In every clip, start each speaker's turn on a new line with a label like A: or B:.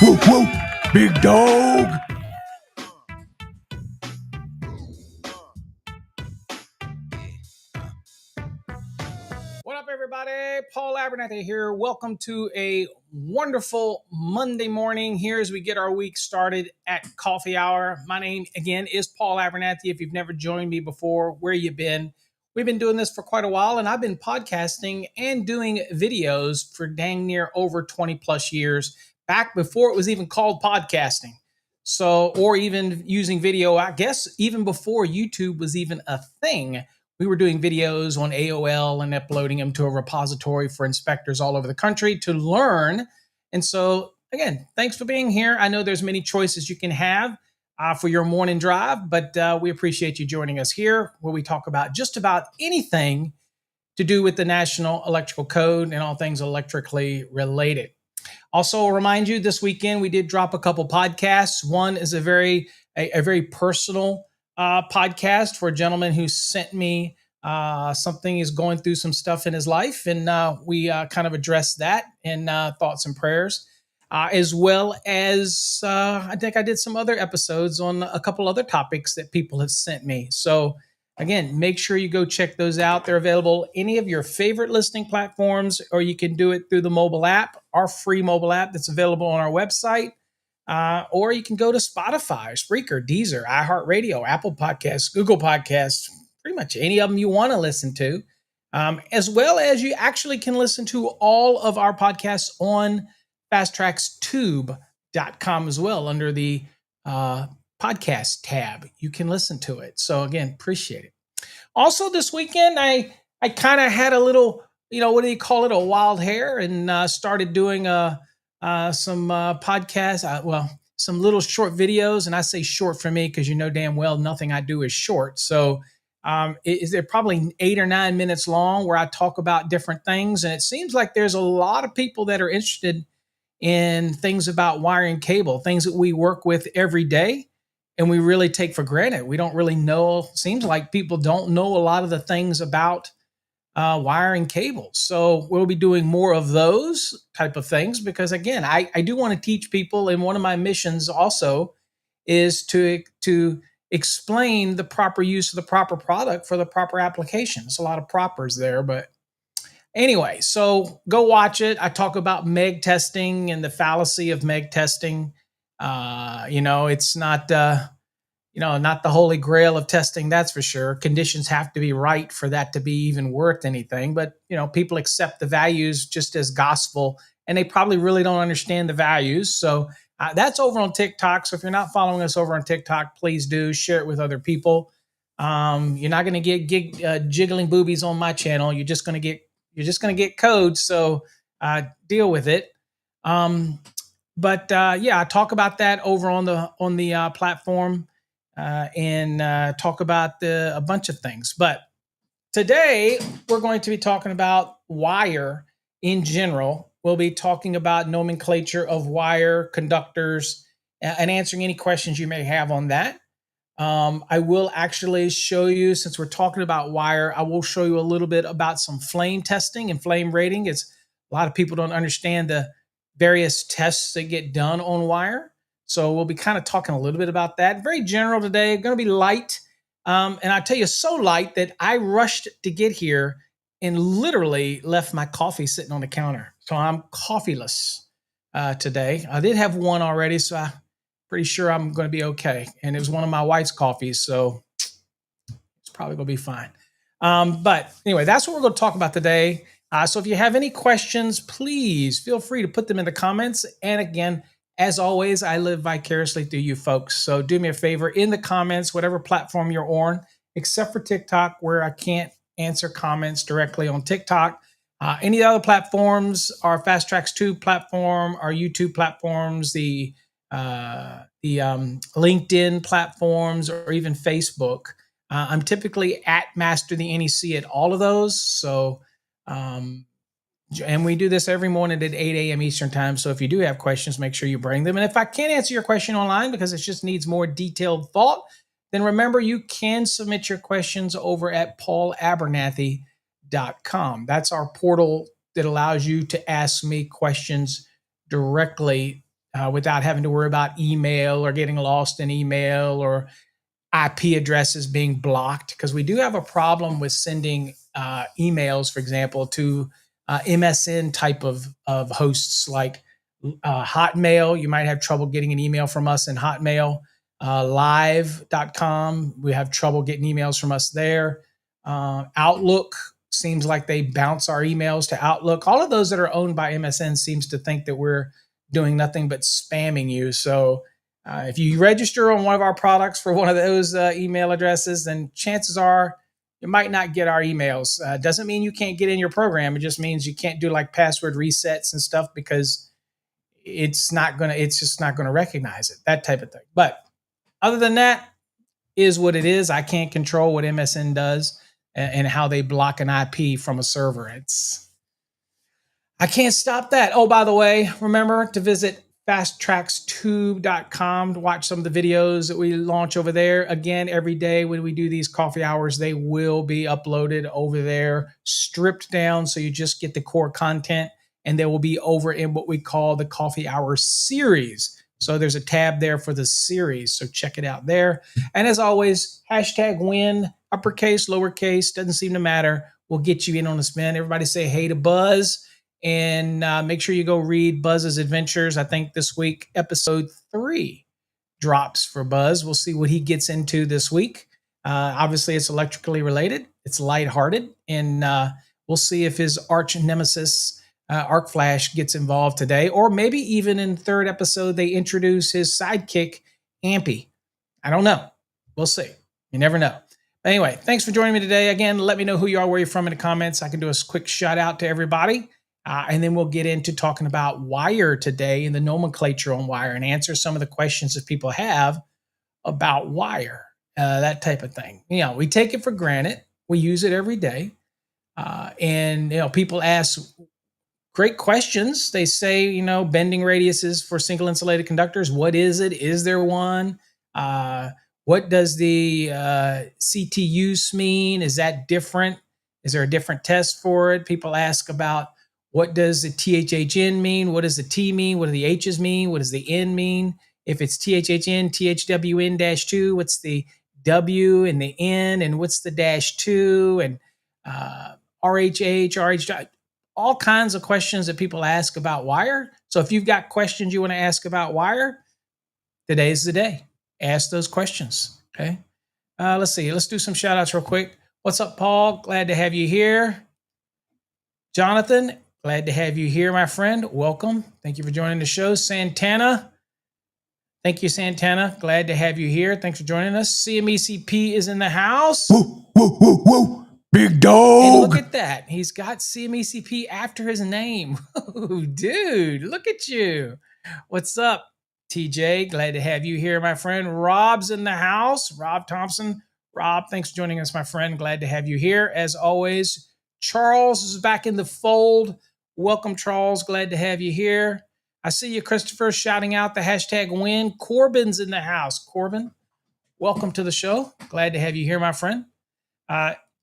A: Whoop, whoop, big dog. What up, everybody? Paul Abernathy here. Welcome to a wonderful Monday morning here as we get our week started at Coffee Hour. My name, again, is Paul Abernathy. If you've never joined me before, where you been? We've been doing this for quite a while, and I've been podcasting and doing videos for dang near over 20 plus years, back before it was even called podcasting. So, or even using video, I guess, even before YouTube was even a thing. We were doing videos on AOL and uploading them to a repository for inspectors all over the country to learn. And so, again, thanks for being here. I know there's many choices you can have for your morning drive, but we appreciate you joining us here where we talk about just about anything to do with the National Electrical Code and all things electrically related. Also, I'll remind you, this weekend we did drop a couple podcasts. One is a very personal podcast for a gentleman who sent me something. He's going through some stuff in his life, and we kind of addressed that in thoughts and prayers, as well as I think I did some other episodes on a couple other topics that people have sent me. So again, make sure you go check those out. They're available any of your favorite listening platforms, or you can do it through the mobile app, our free mobile app that's available on our website. Or you can go to Spotify, Spreaker, Deezer, iHeartRadio, Apple Podcasts, Google Podcasts, pretty much any of them you want to listen to, as well as you actually can listen to all of our podcasts on fasttrackstube.com as well under the podcast tab. You can listen to it. So again, appreciate it. Also this weekend, I kind of had a little, what do you call it? A wild hair, and started doing some podcasts, some little short videos. And I say short for me because you know damn well nothing I do is short. So they're probably 8 or 9 minutes long where I talk about different things. And it seems like there's a lot of people that are interested in things about wiring cable, things that we work with every day and we really take for granted. We don't really know. Seems like people don't know a lot of the things about wiring cables. So we'll be doing more of those type of things because, again, I do want to teach people. And one of my missions also is to explain the proper use of the proper product for the proper application. There's a lot of propers there, but anyway, so go watch it. I talk about MEG testing and the fallacy of MEG testing. It's not not the holy grail of testing, that's for sure. Conditions have to be right for that to be even worth anything. But, people accept the values just as gospel, and they probably really don't understand the values. So that's over on TikTok. So if you're not following us over on TikTok, please do share it with other people. You're not going to get jiggling boobies on my channel. You're just going to get code. So deal with it. I talk about that over on the platform. And talk about a bunch of things. But today, we're going to be talking about wire in general. We'll be talking about nomenclature of wire, conductors, and answering any questions you may have on that. I will actually show you, since we're talking about wire, I will show you a little bit about some flame testing and flame rating. A lot of people don't understand the various tests that get done on wire. So we'll be kind of talking a little bit about that. Very general today, going to be light. And I tell you, so light that I rushed to get here and literally left my coffee sitting on the counter. So I'm coffeeless today. I did have one already, so I'm pretty sure I'm going to be okay. And it was one of my wife's coffees, so it's probably going to be fine. But anyway, that's what we're going to talk about today. So if you have any questions, please feel free to put them in the comments. And again, as always, I live vicariously through you folks. So do me a favor in the comments, whatever platform you're on, except for TikTok, where I can't answer comments directly on TikTok. Any other platforms, our Fast Tracks 2 platform, our YouTube platforms, the LinkedIn platforms, or even Facebook. I'm typically at Master the NEC at all of those. So, and we do this every morning at 8 a.m. Eastern time. So if you do have questions, make sure you bring them. And if I can't answer your question online because it just needs more detailed thought, then remember you can submit your questions over at paulabernathy.com. That's our portal that allows you to ask me questions directly without having to worry about email or getting lost in email or IP addresses being blocked, because we do have a problem with sending emails, for example, to MSN type of hosts like Hotmail. You might have trouble getting an email from us in Hotmail. Live.com, we have trouble getting emails from us there. Outlook seems like they bounce our emails to Outlook. All of those that are owned by MSN seems to think that we're doing nothing but spamming you. So if you register on one of our products for one of those email addresses, then chances are you might not get our emails. Doesn't mean you can't get in your program. It just means you can't do like password resets and stuff, because it's just not gonna recognize it, that type of thing. But other than that, is what it is. I can't control what MSN does and how they block an IP from a server. I can't stop that. Oh, by the way, remember to visit fasttrackstube.com to watch some of the videos that we launch over there. Again, every day when we do these coffee hours, they will be uploaded over there, stripped down so you just get the core content, and they will be over in what we call the coffee hour series. So there's a tab there for the series. So check it out there. And as always, #win, uppercase, lowercase, doesn't seem to matter. We'll get you in on the spin. Everybody say hey to Buzz. And make sure you go read Buzz's Adventures. I think this week, episode 3 drops for Buzz. We'll see what he gets into this week. Obviously, it's electrically related. It's lighthearted. And we'll see if his arch nemesis, Arc Flash, gets involved today. Or maybe even in the 3rd episode, they introduce his sidekick, Ampy. I don't know. We'll see. You never know. But anyway, thanks for joining me today. Again, let me know who you are, where you're from in the comments. I can do a quick shout out to everybody. And then we'll get into talking about wire today and the nomenclature on wire, and answer some of the questions that people have about wire, that type of thing. You know, we take it for granted. We use it every day. And, you know, people ask great questions. They say, you know, bending radiuses for single insulated conductors. What is it? Is there one? What does the CTUs mean? Is that different? Is there a different test for it? People ask about, what does the THHN mean? What does the T mean? What do the H's mean? What does the N mean? If it's THHN, THWN-2, what's the W and the N, and what's the -2, and RHH, RH, all kinds of questions that people ask about wire. So if you've got questions you want to ask about wire, today's the day. Ask those questions, okay? Let's see. Let's do some shout outs real quick. What's up, Paul? Glad to have you here. Jonathan, glad to have you here, my friend. Welcome. Thank you for joining the show. Santana. Thank you, Santana. Glad to have you here. Thanks for joining us. CMECP is in the house.
B: Woo, woo, woo, woo. Big dog.
A: And look at that. He's got CMECP after his name. Oh, dude, look at you. What's up, TJ? Glad to have you here, my friend. Rob's in the house. Rob Thompson. Rob, thanks for joining us, my friend. Glad to have you here. As always, Charles is back in the fold. Welcome, Charles. Glad to have you here. I see you, Christopher, shouting out the #win. Corbin's in the house. Corbin, welcome to the show. Glad to have you here, my friend.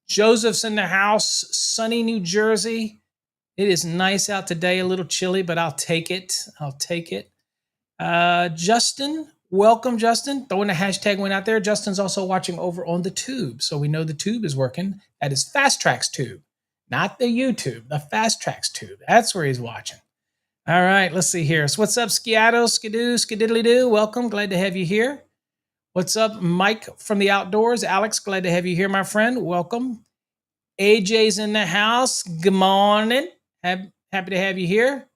A: Joseph's in the house. Sunny, New Jersey. It is nice out today. A little chilly, but I'll take it. I'll take it. Justin, welcome, Justin. Throwing the #win out there. Justin's also watching over on the Tube, so we know the Tube is working. That is Fast Tracks Tube. Not the YouTube, the Fast Tracks Tube. That's where he's watching. All right, let's see here. So what's up, Skiato, Skidoo, Skididdly-doo? Welcome, glad to have you here. What's up, Mike from the outdoors? Alex, glad to have you here, my friend. Welcome. AJ's in the house. Good morning. Happy to have you here.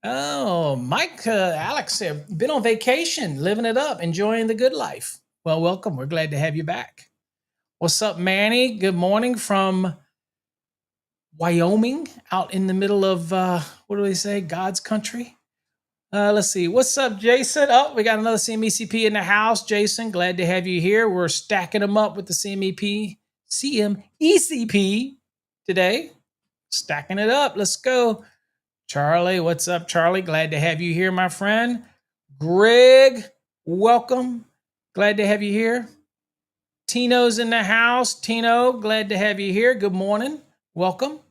A: Oh, Mike, Alex, been on vacation, living it up, enjoying the good life. Well, welcome. We're glad to have you back. What's up, Manny? Good morning from Wyoming, out in the middle of, what do they say, God's country? Let's see. What's up, Jason? Oh, we got another CMECP in the house. Jason, glad to have you here. We're stacking them up with the CMECP today. Stacking it up. Let's go. Charlie, what's up, Charlie? Glad to have you here, my friend. Greg, welcome. Glad to have you here. Tino's in the house. Tino, glad to have you here. Good morning. Welcome.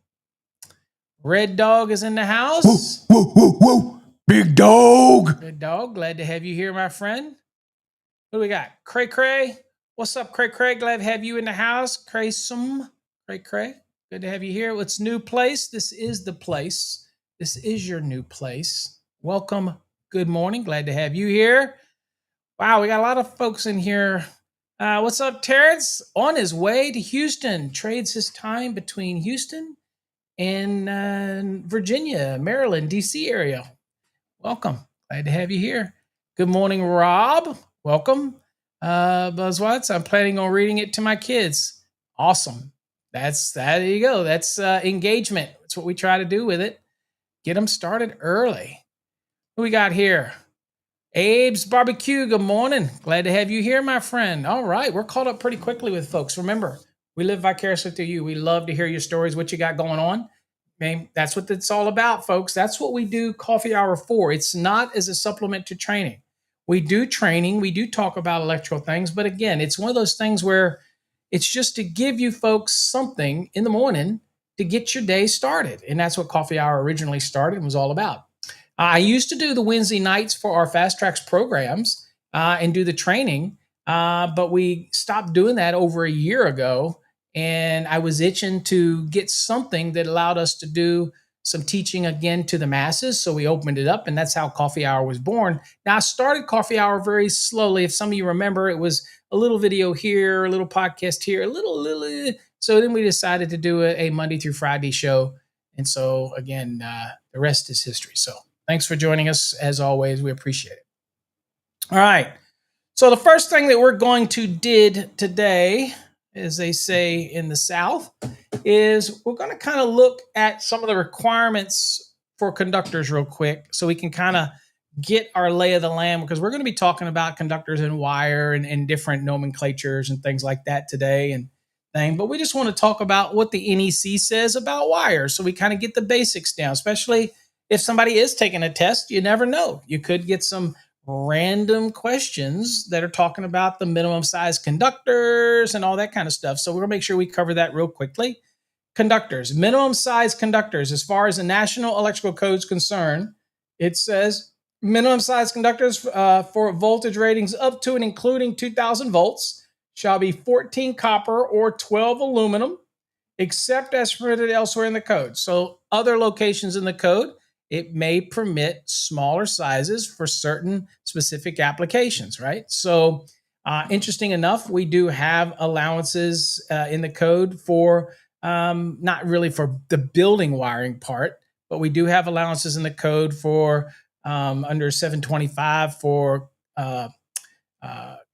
A: Red Dog is in the house.
B: Woo, woo, woo, woo. Big dog.
A: Good dog. Glad to have you here, my friend. What do we got? Cray Cray. What's up, Cray Cray? Glad to have you in the house. Cray Cray. Good to have you here. What's new place? This is the place. This is your new place. Welcome. Good morning. Glad to have you here. Wow, we got a lot of folks in here. What's up, Terrence? On his way to Houston. Trades his time between Houston and Virginia, Maryland, DC area. Welcome. Glad to have you here. Good morning, Rob. Welcome. Buzz Watts. I'm planning on reading it to my kids. Awesome. There you go. That's engagement. That's what we try to do with it. Get them started early. Who we got here? Abe's Barbecue. Good morning. Glad to have you here, my friend. All right. We're caught up pretty quickly with folks. Remember, we live vicariously through you. We love to hear your stories, what you got going on. Okay, that's what it's all about, folks. That's what we do Coffee Hour for. It's not as a supplement to training. We do training. We do talk about electrical things. But again, it's one of those things where it's just to give you folks something in the morning to get your day started. And that's what Coffee Hour originally started and was all about. I used to do the Wednesday nights for our Fast Tracks programs and do the training, but we stopped doing that over a year ago. And I was itching to get something that allowed us to do some teaching again to the masses. So we opened it up, and that's how Coffee Hour was born. Now, I started Coffee Hour very slowly. If some of you remember, it was a little video here, a little podcast here, a little. So then we decided to do a Monday through Friday show. And so, again, the rest is history. So thanks for joining us. As always, we appreciate it. All right. So the first thing that we're going to did today, as they say in the South, is we're going to kind of look at some of the requirements for conductors real quick so we can kind of get our lay of the land, because we're going to be talking about conductors and wire and different nomenclatures and things like that today and thing. But we just want to talk about what the NEC says about wire so we kind of get the basics down, especially if somebody is taking a test. You never know. You could get some random questions that are talking about the minimum size conductors and all that kind of stuff. So we're going to make sure we cover that real quickly. Conductors, minimum size conductors, as far as the National Electrical Code is concerned, it says minimum size conductors for voltage ratings up to and including 2000 volts shall be 14 copper or 12 aluminum, except as permitted elsewhere in the code. So other locations in the code, it may permit smaller sizes for certain specific applications, right? So interesting enough, we do have allowances in the code for not really for the building wiring part, but we do have allowances in the code for under 725 for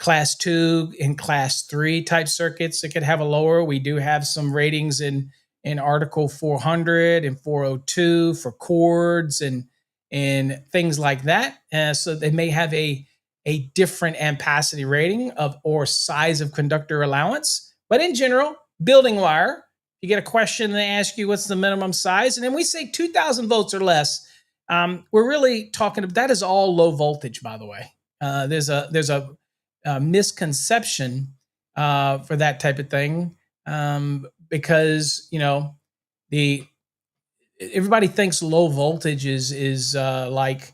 A: class 2 and class 3 type circuits that could have a lower. We do have some ratings in Article 400 and 402 for cords and things like that. So they may have a different ampacity rating or size of conductor allowance. But in general, building wire, you get a question and they ask you what's the minimum size. And then we say 2000 volts or less. We're really talking about, that is all low voltage, by the way. There's a misconception for that type of thing. Because everybody thinks low voltage is like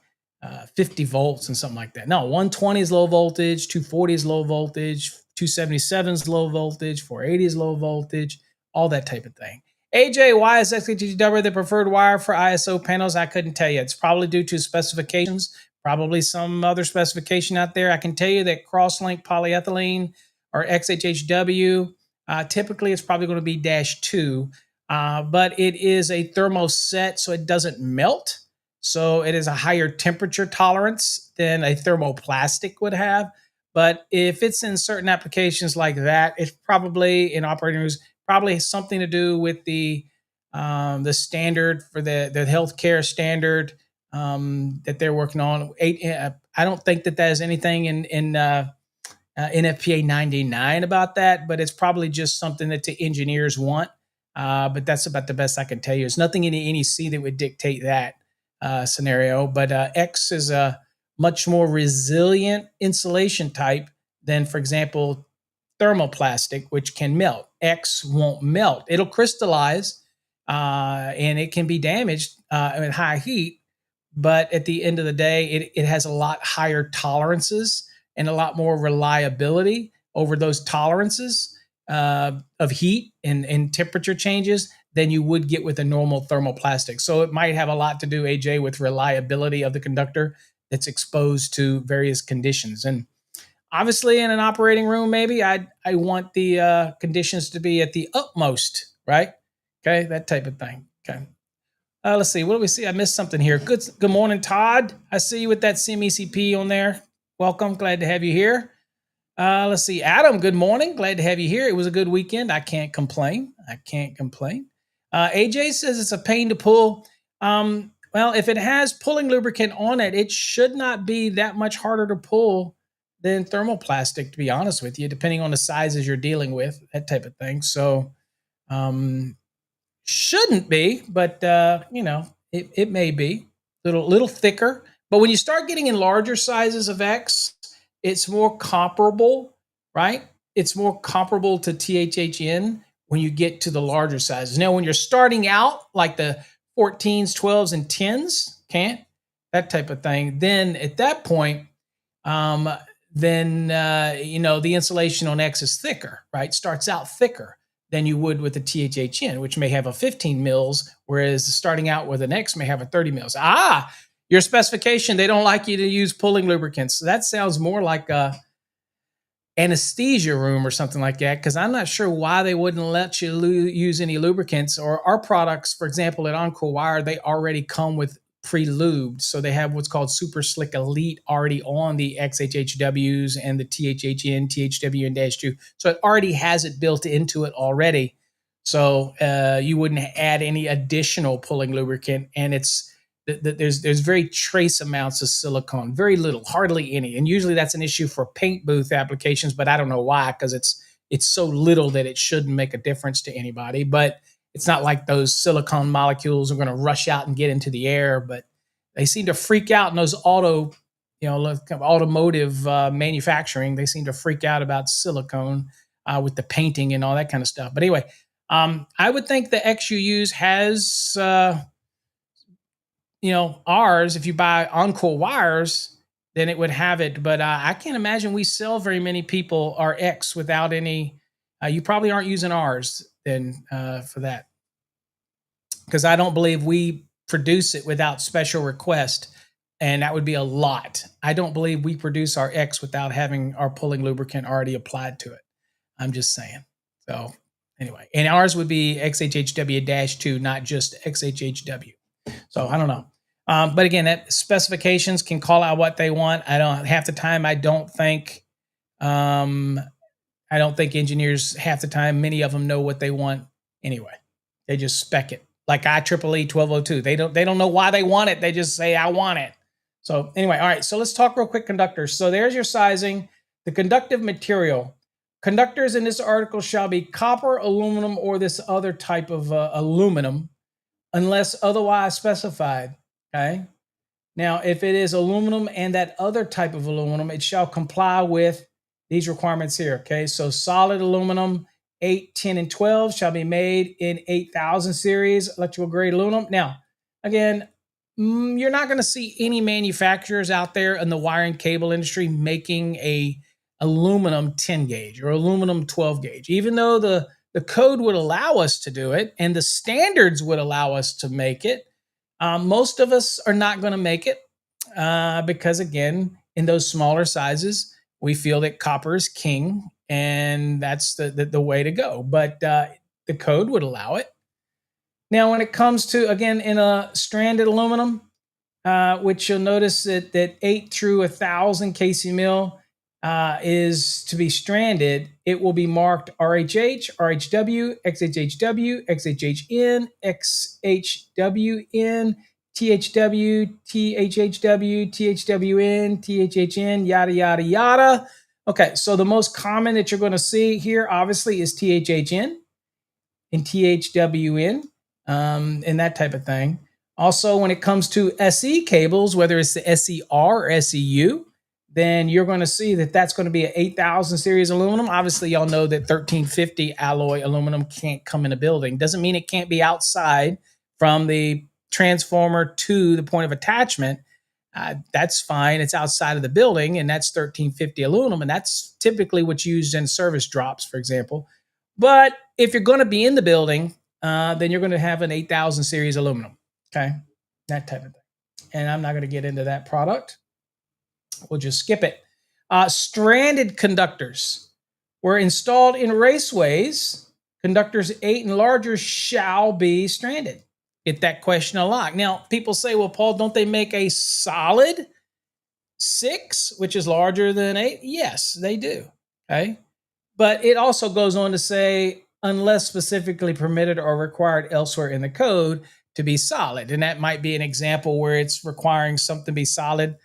A: 50 volts and something like that. No, 120 is low voltage, 240 is low voltage, 277 is low voltage, 480 is low voltage, all that type of thing. AJ, why is XHGW the preferred wire for ISO panels? I couldn't tell you. It's probably due to specifications, probably some other specification out there. I can tell you that cross-link polyethylene or XHHW, typically, it's probably going to be -2, but it is a thermoset, so it doesn't melt. So it is a higher temperature tolerance than a thermoplastic would have. But if it's in certain applications like that, it's probably in operating rooms, probably something to do with the standard for the healthcare standard that they're working on. I don't think that has anything in NFPA 99 about that, but it's probably just something that the engineers want. But that's about the best I can tell you. There's nothing in the NEC that would dictate that scenario. But X is a much more resilient insulation type than, for example, thermoplastic, which can melt. X won't melt. It'll crystallize and it can be damaged at high heat, but at the end of the day, it has a lot higher tolerances and a lot more reliability over those tolerances of heat and temperature changes than you would get with a normal thermoplastic. So it might have a lot to do, AJ, with reliability of the conductor that's exposed to various conditions. And obviously, in an operating room, maybe I want the conditions to be at the utmost, right? Okay, that type of thing. Okay. Let's see. What do we see? I missed something here. Good morning, Todd. I see you with that CMECP on there. Welcome. Glad to have you here. Let's see. Adam, good morning. Glad to have you here. It was a good weekend. I can't complain. I can't complain. AJ says it's a pain to pull. Well, if it has pulling lubricant on it, it should not be that much harder to pull than thermoplastic, to be honest with you, depending on the sizes you're dealing with, that type of thing. So, shouldn't be, but it may be little thicker. But when you start getting in larger sizes of X, it's more comparable, right? It's more comparable to THHN when you get to the larger sizes. Now, when you're starting out, like the 14s, 12s, and 10s, that type of thing, then at that point, then the insulation on X is thicker, right? Starts out thicker than you would with a THHN, which may have a 15 mils, whereas starting out with an X may have a 30 mils. Your specification, they don't like you to use pulling lubricants. So that sounds more like a anesthesia room or something like that, because I'm not sure why they wouldn't let you use any lubricants. Or our products, for example, at Encore Wire, they already come with pre-lubed. So they have what's called Super Slick Elite already on the XHHWs and the THHN, THWN-2. So it already has it built into it already. So you wouldn't add any additional pulling lubricant. And there's very trace amounts of silicone, very little, hardly any. And usually that's an issue for paint booth applications, but I don't know why, because it's so little that it shouldn't make a difference to anybody. But it's not like those silicone molecules are going to rush out and get into the air, but they seem to freak out in those automotive manufacturing. They seem to freak out about silicone with the painting and all that kind of stuff. But anyway, I would think the XUUs has, ours, if you buy Encore wires, then it would have it. But I can't imagine we sell very many people our X without any. You probably aren't using ours then for that, because I don't believe we produce it without special request, and that would be a lot. I don't believe we produce our X without having our pulling lubricant already applied to it. I'm just saying. So anyway, and ours would be XHHW-2, not just XHHW. So I don't know. But again, that specifications can call out what they want. I don't half the time. I don't think engineers half the time. Many of them know what they want anyway. They just spec it like IEEE 1202. They don't know why they want it. They just say I want it. So anyway, all right. So let's talk real quick conductors. So there's your sizing. The conductive material. Conductors in this article shall be copper, aluminum, or this other type of aluminum, unless otherwise specified. Okay. Now, if it is aluminum and that other type of aluminum, it shall comply with these requirements here. Okay. So solid aluminum 8, 10, and 12 shall be made in 8000 series electrical grade aluminum. Now, again, you're not going to see any manufacturers out there in the wiring cable industry making a aluminum 10 gauge or aluminum 12 gauge, even though the code would allow us to do it and the standards would allow us to make it. Most of us are not going to make it because, again, in those smaller sizes, we feel that copper is king and that's the way to go. But the code would allow it. Now, when it comes to, again, in a stranded aluminum, which you'll notice that 8 through 1000 kc mil is to be stranded, it will be marked RHH, RHW, XHHW, XHHN, XHWN, THW, THHW, THWN, THHN, yada, yada, yada. Okay, so the most common that you're going to see here, obviously, is THHN and THWN and that type of thing. Also, when it comes to SE cables, whether it's the SER or SEU, then you're going to see that that's going to be an 8000 series aluminum. Obviously, y'all know that 1350 alloy aluminum can't come in a building. Doesn't mean it can't be outside from the transformer to the point of attachment, that's fine. It's outside of the building, and that's 1350 aluminum, and that's typically what's used in service drops, for example. But if you're going to be in the building, then you're going to have an 8000 series aluminum. Okay, that type of thing. And I'm not going to get into that product. We'll just skip it. Stranded conductors were installed in raceways. Conductors 8 and larger shall be stranded. Get that question a lot. Now, people say, well, Paul, don't they make a solid 6, which is larger than 8? Yes, they do. Okay. But it also goes on to say, unless specifically permitted or required elsewhere in the code to be solid. And that might be an example where it's requiring something to be solid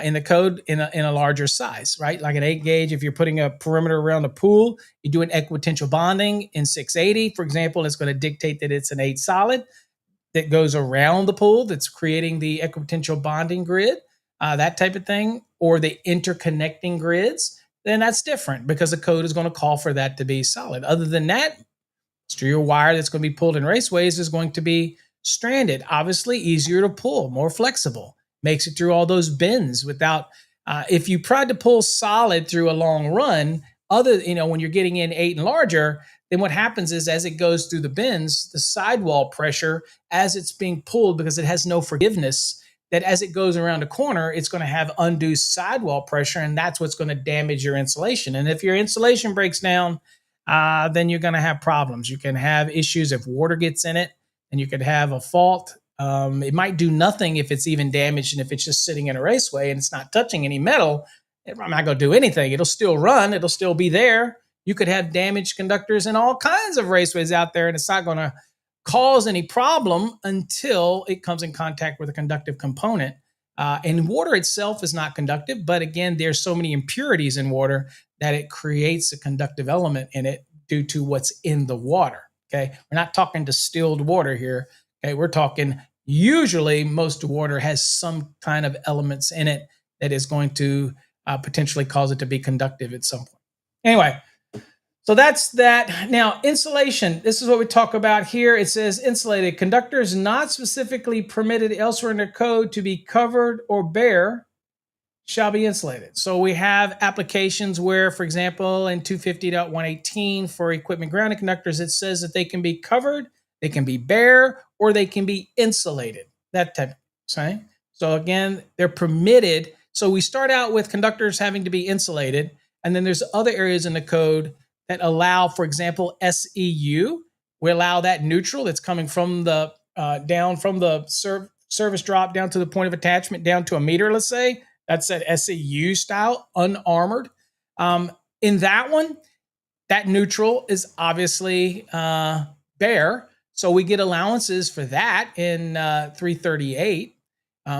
A: in the code in a larger size, right? Like an 8 gauge, if you're putting a perimeter around a pool, you do an equipotential bonding in 680, for example, it's going to dictate that it's an 8 solid that goes around the pool that's creating the equipotential bonding grid, that type of thing, or the interconnecting grids, then that's different because the code is going to call for that to be solid. Other than that, your wire that's going to be pulled in raceways is going to be stranded. Obviously, easier to pull, more flexible, makes it through all those bends without. If you tried to pull solid through a long run, when you're getting in 8 and larger, then what happens is as it goes through the bends, the sidewall pressure, as it's being pulled because it has no forgiveness, that as it goes around a corner, it's going to have undue sidewall pressure, and that's what's going to damage your insulation. And if your insulation breaks down, then you're going to have problems. You can have issues if water gets in it, and you could have a fault. It might do nothing if it's even damaged, and if it's just sitting in a raceway and it's not touching any metal, it's not going to do anything. It'll still run. It'll still be there. You could have damaged conductors in all kinds of raceways out there, and it's not going to cause any problem until it comes in contact with a conductive component. And water itself is not conductive, but again, there's so many impurities in water that it creates a conductive element in it due to what's in the water. Okay, we're not talking distilled water here. Okay, we're talking usually most water has some kind of elements in it that is going to potentially cause it to be conductive at some point. Anyway, so that's that. Now, insulation. This is what we talk about here. It says insulated conductors not specifically permitted elsewhere in the code to be covered or bare shall be insulated. So we have applications where, for example, in 250.118 for equipment grounding conductors, it says that they can be covered, they can be bare, or they can be insulated. That type of thing. So again, they're permitted. So we start out with conductors having to be insulated, and then there's other areas in the code that allow, for example, SEU. We allow that neutral that's coming from the down from the service drop down to the point of attachment down to a meter, let's say. That's that SEU style, unarmored. In that one, that neutral is obviously bare. So we get allowances for that in 338.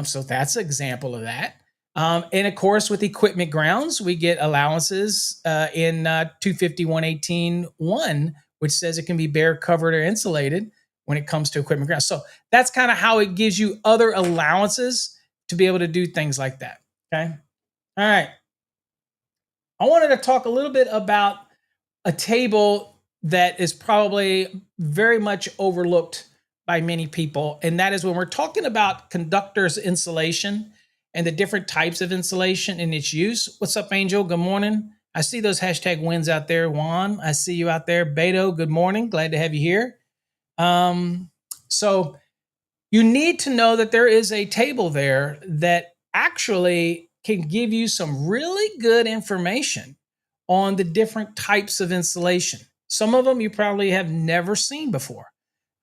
A: So that's an example of that. And of course, with equipment grounds, we get allowances in 250.118.1, which says it can be bare, covered, or insulated when it comes to equipment grounds. So that's kind of how it gives you other allowances to be able to do things like that. Okay. All right. I wanted to talk a little bit about a table that is probably very much overlooked by many people. And that is when we're talking about conductors insulation and the different types of insulation and its use. What's up, Angel? Good morning. I see those hashtag wins out there. Juan, I see you out there. Beto, good morning. Glad to have you here. So you need to know that there is a table there that actually can give you some really good information on the different types of insulation. Some of them you probably have never seen before,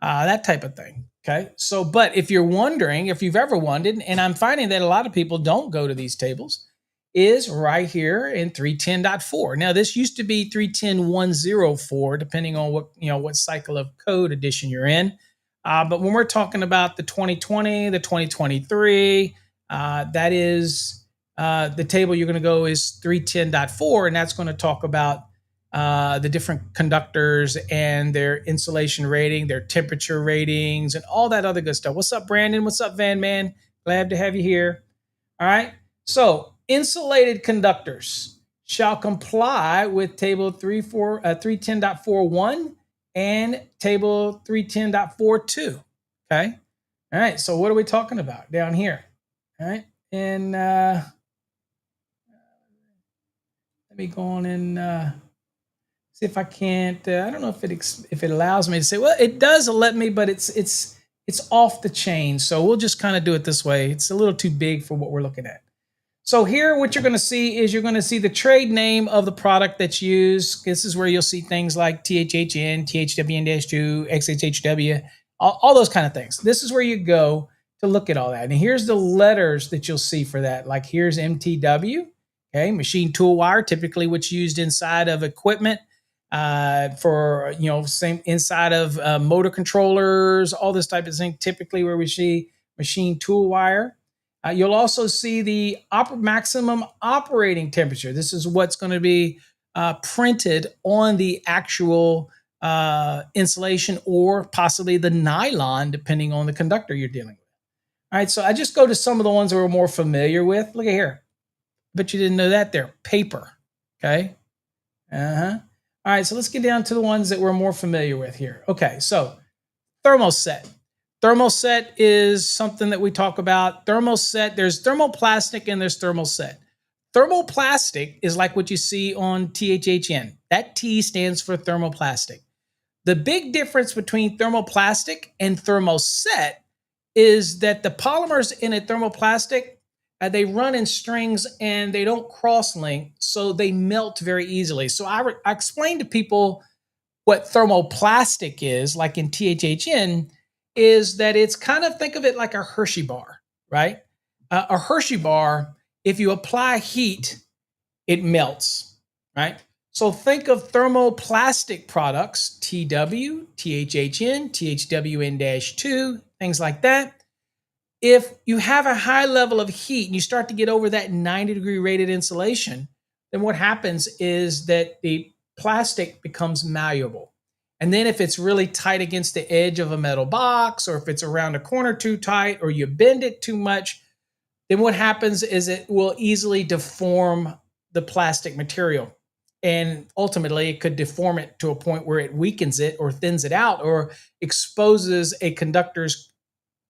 A: that type of thing. Okay. So, but if you're wondering, if you've ever wondered, and I'm finding that a lot of people don't go to these tables, is right here in 310.4. Now, this used to be 310.104, depending on what cycle of code edition you're in. But when we're talking about the 2020, the 2023, that is the table you're going to go is 310.4, and that's going to talk about the different conductors and their insulation rating, their temperature ratings, and all that other good stuff. What's up, Brandon? What's up, Van Man? Glad to have you here. All right. So insulated conductors shall comply with table 310.41 and table 310.42. Okay. All right, so what are we talking about down here? All right, and let me go on and see if I can't. I don't know if it allows me to say. Well, it does let me, but it's off the chain. So we'll just kind of do it this way. It's a little too big for what we're looking at. So here, what you're going to see is you're going to see the trade name of the product that's used. This is where you'll see things like THHN, THWN-2, XHHW, all those kind of things. This is where you go to look at all that. And here's the letters that you'll see for that. Like here's MTW, okay, machine tool wire, typically what's used inside of equipment for, same inside of motor controllers, all this type of thing, typically where we see machine tool wire. You'll also see the maximum operating temperature. This is what's going to be printed on the actual insulation or possibly the nylon, depending on the conductor you're dealing with. All right, so I just go to some of the ones that we're more familiar with. Look at here. But you didn't know that there. Paper, okay? All right, so let's get down to the ones that we're more familiar with here. Okay, so thermoset. Thermoset is something that we talk about. Thermoset, there's thermoplastic and there's thermoset. Thermoplastic is like what you see on THHN. That T stands for thermoplastic. The big difference between thermoplastic and thermoset is that the polymers in a thermoplastic, they run in strings and they don't cross-link, so they melt very easily. So I explain to people what thermoplastic is, like in THHN, is that it's kind of, think of it like a Hershey bar, right? A Hershey bar, if you apply heat, it melts, right? So think of thermoplastic products, TW, THHN, THWN-2, things like that. If you have a high level of heat and you start to get over that 90-degree rated insulation, then what happens is that the plastic becomes malleable. And then if it's really tight against the edge of a metal box, or if it's around a corner too tight, or you bend it too much, then what happens is it will easily deform the plastic material. And ultimately, it could deform it to a point where it weakens it or thins it out or exposes a conductor's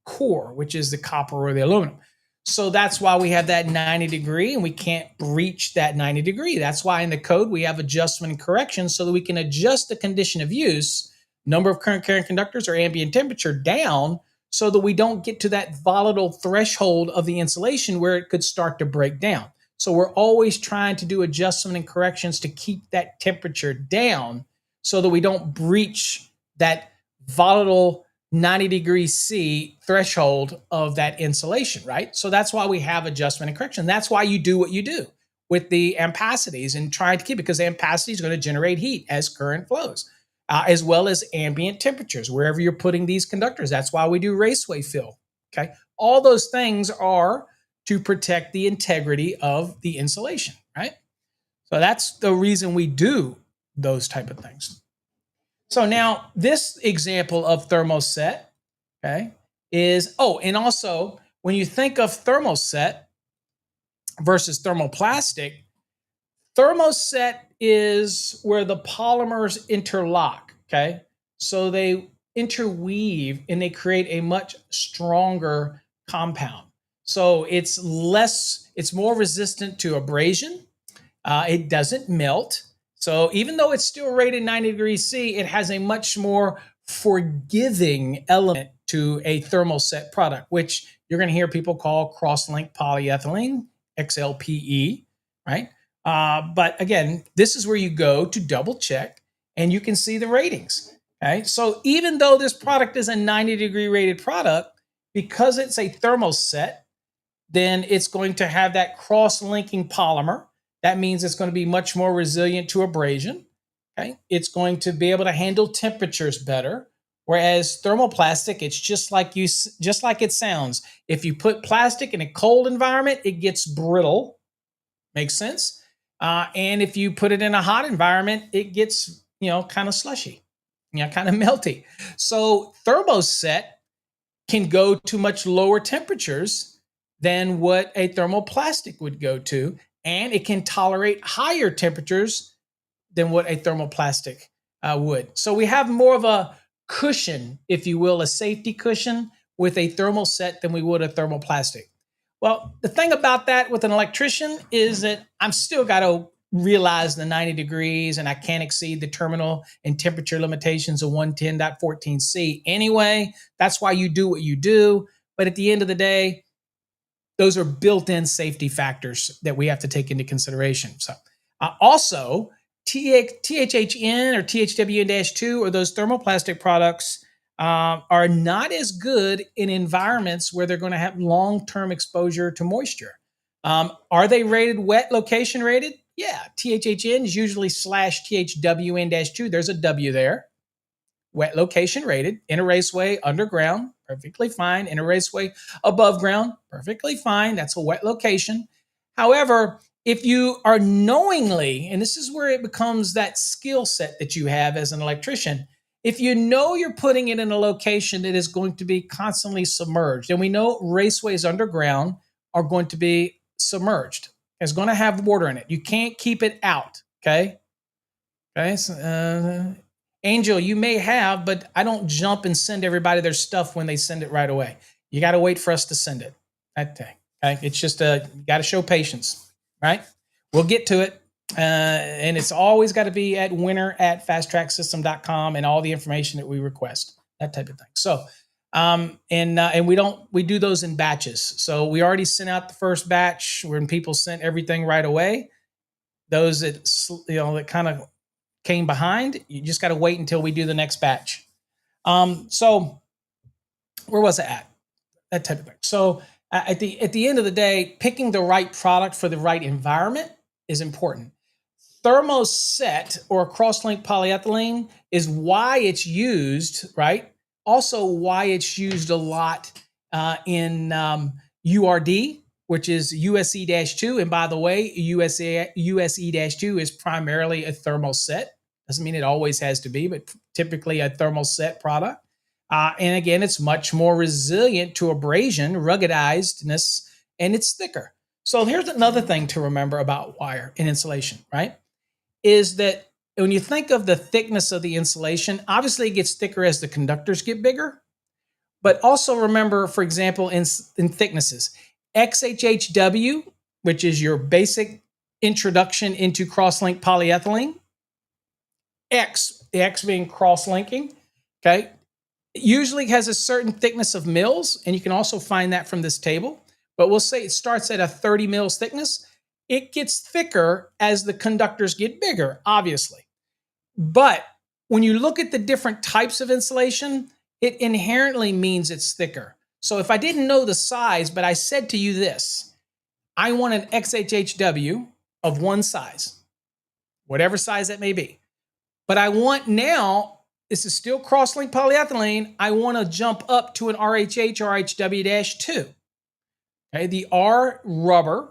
A: core, which is the copper or the aluminum. So that's why we have that 90 degree and we can't breach that 90 degree. That's why in the code we have adjustment and correction so that we can adjust the condition of use, number of current carrying conductors or ambient temperature down so that we don't get to that volatile threshold of the insulation where it could start to break down. So we're always trying to do adjustment and corrections to keep that temperature down so that we don't breach that volatile 90 degrees C threshold of that insulation, right? So that's why we have adjustment and correction. That's why you do what you do with the ampacities and try to keep it, because the ampacity is going to generate heat as current flows, as well as ambient temperatures, wherever you're putting these conductors. That's why we do raceway fill, okay? All those things are to protect the integrity of the insulation, right? So that's the reason we do those type of things. So now this example of thermoset, okay, is, and also when you think of thermoset versus thermoplastic, thermoset is where the polymers interlock, okay? So they interweave and they create a much stronger compound. So it's more resistant to abrasion. It doesn't melt. So even though it's still rated 90 degrees C, it has a much more forgiving element to a thermoset product, which you're going to hear people call cross-linked polyethylene, XLPE, right? But again, this is where you go to double check and you can see the ratings. Okay, so even though this product is a 90-degree rated product, because it's a thermoset, then it's going to have that cross-linking polymer. That means it's going to be much more resilient to abrasion. Okay, it's going to be able to handle temperatures better. Whereas thermoplastic, it's just like it sounds. If you put plastic in a cold environment, it gets brittle. Makes sense. And if you put it in a hot environment, it gets kind of slushy, kind of melty. So thermoset can go to much lower temperatures than what a thermoplastic would go to, and it can tolerate higher temperatures than what a thermoplastic would. So we have more of a cushion, if you will, a safety cushion with a thermal set than we would a thermoplastic. Well, the thing about that with an electrician is that I'm still got to realize the 90 degrees and I can't exceed the terminal and temperature limitations of 110.14c anyway. That's why you do what you do. But at the end of the day, those are built-in safety factors that we have to take into consideration. So also, THHN or THWN-2 or those thermoplastic products are not as good in environments where they're going to have long-term exposure to moisture. Are they rated wet location rated? Yeah, THHN is usually /THWN-2. There's a W there. Wet location rated. In a raceway, underground, perfectly fine. In a raceway, above ground, perfectly fine. That's a wet location. However, if you are knowingly, and this is where it becomes that skill set that you have as an electrician, if you know you're putting it in a location that is going to be constantly submerged, and we know raceways underground are going to be submerged, it's going to have water in it. You can't keep it out, okay? Okay, so, Angel, you may have, but I don't jump and send everybody their stuff when they send it right away. You got to wait for us to send it. Okay, it's just you got to show patience, right? We'll get to it, and it's always got to be at winner@fasttracksystem.com and all the information that we request, that type of thing. So, and we do those in batches. So we already sent out the first batch when people sent everything right away. Those that that kind of came behind, you just got to wait until we do the next batch. So where was it at? That type of thing. So at the end of the day, picking the right product for the right environment is important. Thermoset or cross-linked polyethylene is why it's used, right? Also why it's used a lot in URD, which is USE-2. And by the way, USE-2 is primarily a thermal set. Doesn't mean it always has to be, but typically a thermal set product. And again, it's much more resilient to abrasion, ruggedizedness, and it's thicker. So here's another thing to remember about wire and insulation, right? Is that when you think of the thickness of the insulation, obviously it gets thicker as the conductors get bigger. But also remember, for example, in thicknesses, XHHW, which is your basic introduction into cross-linked polyethylene, the X being cross-linking, okay, it usually has a certain thickness of mils, and you can also find that from this table. But we'll say it starts at a 30 mils thickness. It gets thicker as the conductors get bigger, obviously. But when you look at the different types of insulation, it inherently means it's thicker. So if I didn't know the size, but I said to you this, I want an XHHW of one size, whatever size that may be. But I want now, this is still cross-linked polyethylene, I want to jump up to an RHH, RHW-2. Okay, the R rubber.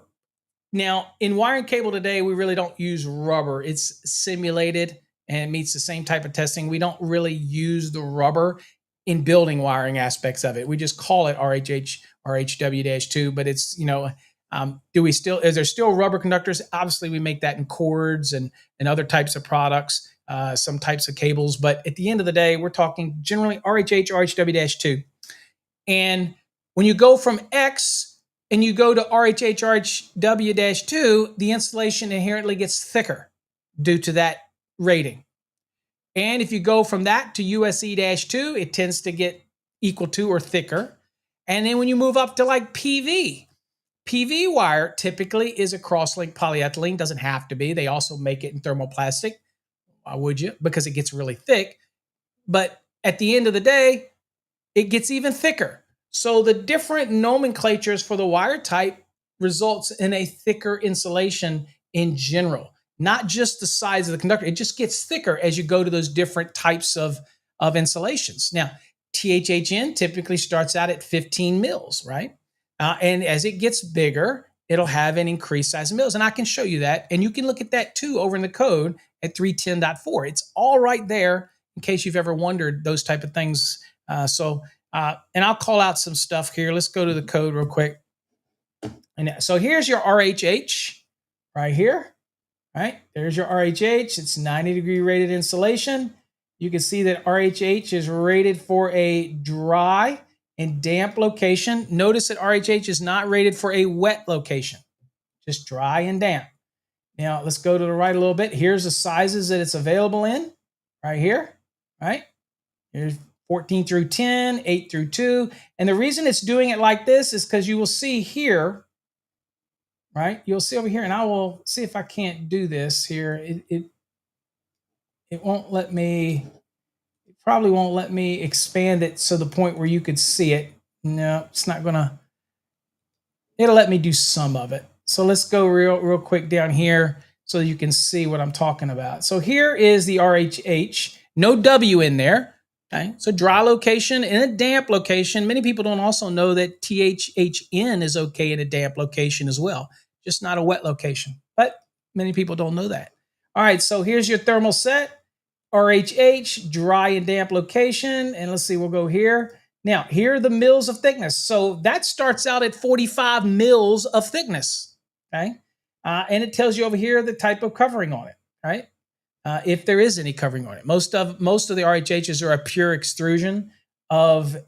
A: Now, in wiring cable today, we really don't use rubber. It's simulated and meets the same type of testing. We don't really use the rubber in building wiring aspects of it. We just call it RHH, RHW-2, but it's, is there still rubber conductors? Obviously, we make that in cords and other types of products, some types of cables. But at the end of the day, we're talking generally RHH, RHW-2. And when you go from X and you go to RHH, RHW-2, the insulation inherently gets thicker due to that rating. And if you go from that to USE-2, it tends to get equal to or thicker. And then when you move up to like PV wire typically is a cross-linked polyethylene. Doesn't have to be. They also make it in thermoplastic. Why would you? Because it gets really thick. But at the end of the day, it gets even thicker. So the different nomenclatures for the wire type results in a thicker insulation in general. Not just the size of the conductor. It just gets thicker as you go to those different types of insulations. Now, THHN typically starts out at 15 mils, right? And as it gets bigger, it'll have an increased size of mils. And I can show you that. And you can look at that too over in the code at 310.4. It's all right there in case you've ever wondered those type of things. And I'll call out some stuff here. Let's go to the code real quick. And so here's your RHH right here. Right, there's your RHH. It's 90 degree rated insulation. You can see that RHH is rated for a dry and damp location. Notice that RHH is not rated for a wet location, just dry and damp. Now let's go to the right a little bit. Here's the sizes that it's available in right here, right? Here's 14 through 10, 8 through 2. And the reason it's doing it like this is because you will see here, right? You'll see over here, and I will see if I can't do this here. It won't let me, it probably won't let me expand it to the point where you could see it. No, it's not gonna, it'll let me do some of it. So let's go real quick down here so you can see what I'm talking about. So here is the RHH, no W in there. Okay, so dry location in a damp location. Many people don't also know that THHN is okay in a damp location as well, just not a wet location. But many people don't know that. All right, so here's your thermal set. RHH, dry and damp location. And let's see, we'll go here. Now, here are the mils of thickness. So that starts out at 45 mils of thickness, okay? And it tells you over here the type of covering on it, right? If there is any covering on it. Most of the RHHs are a pure extrusion of just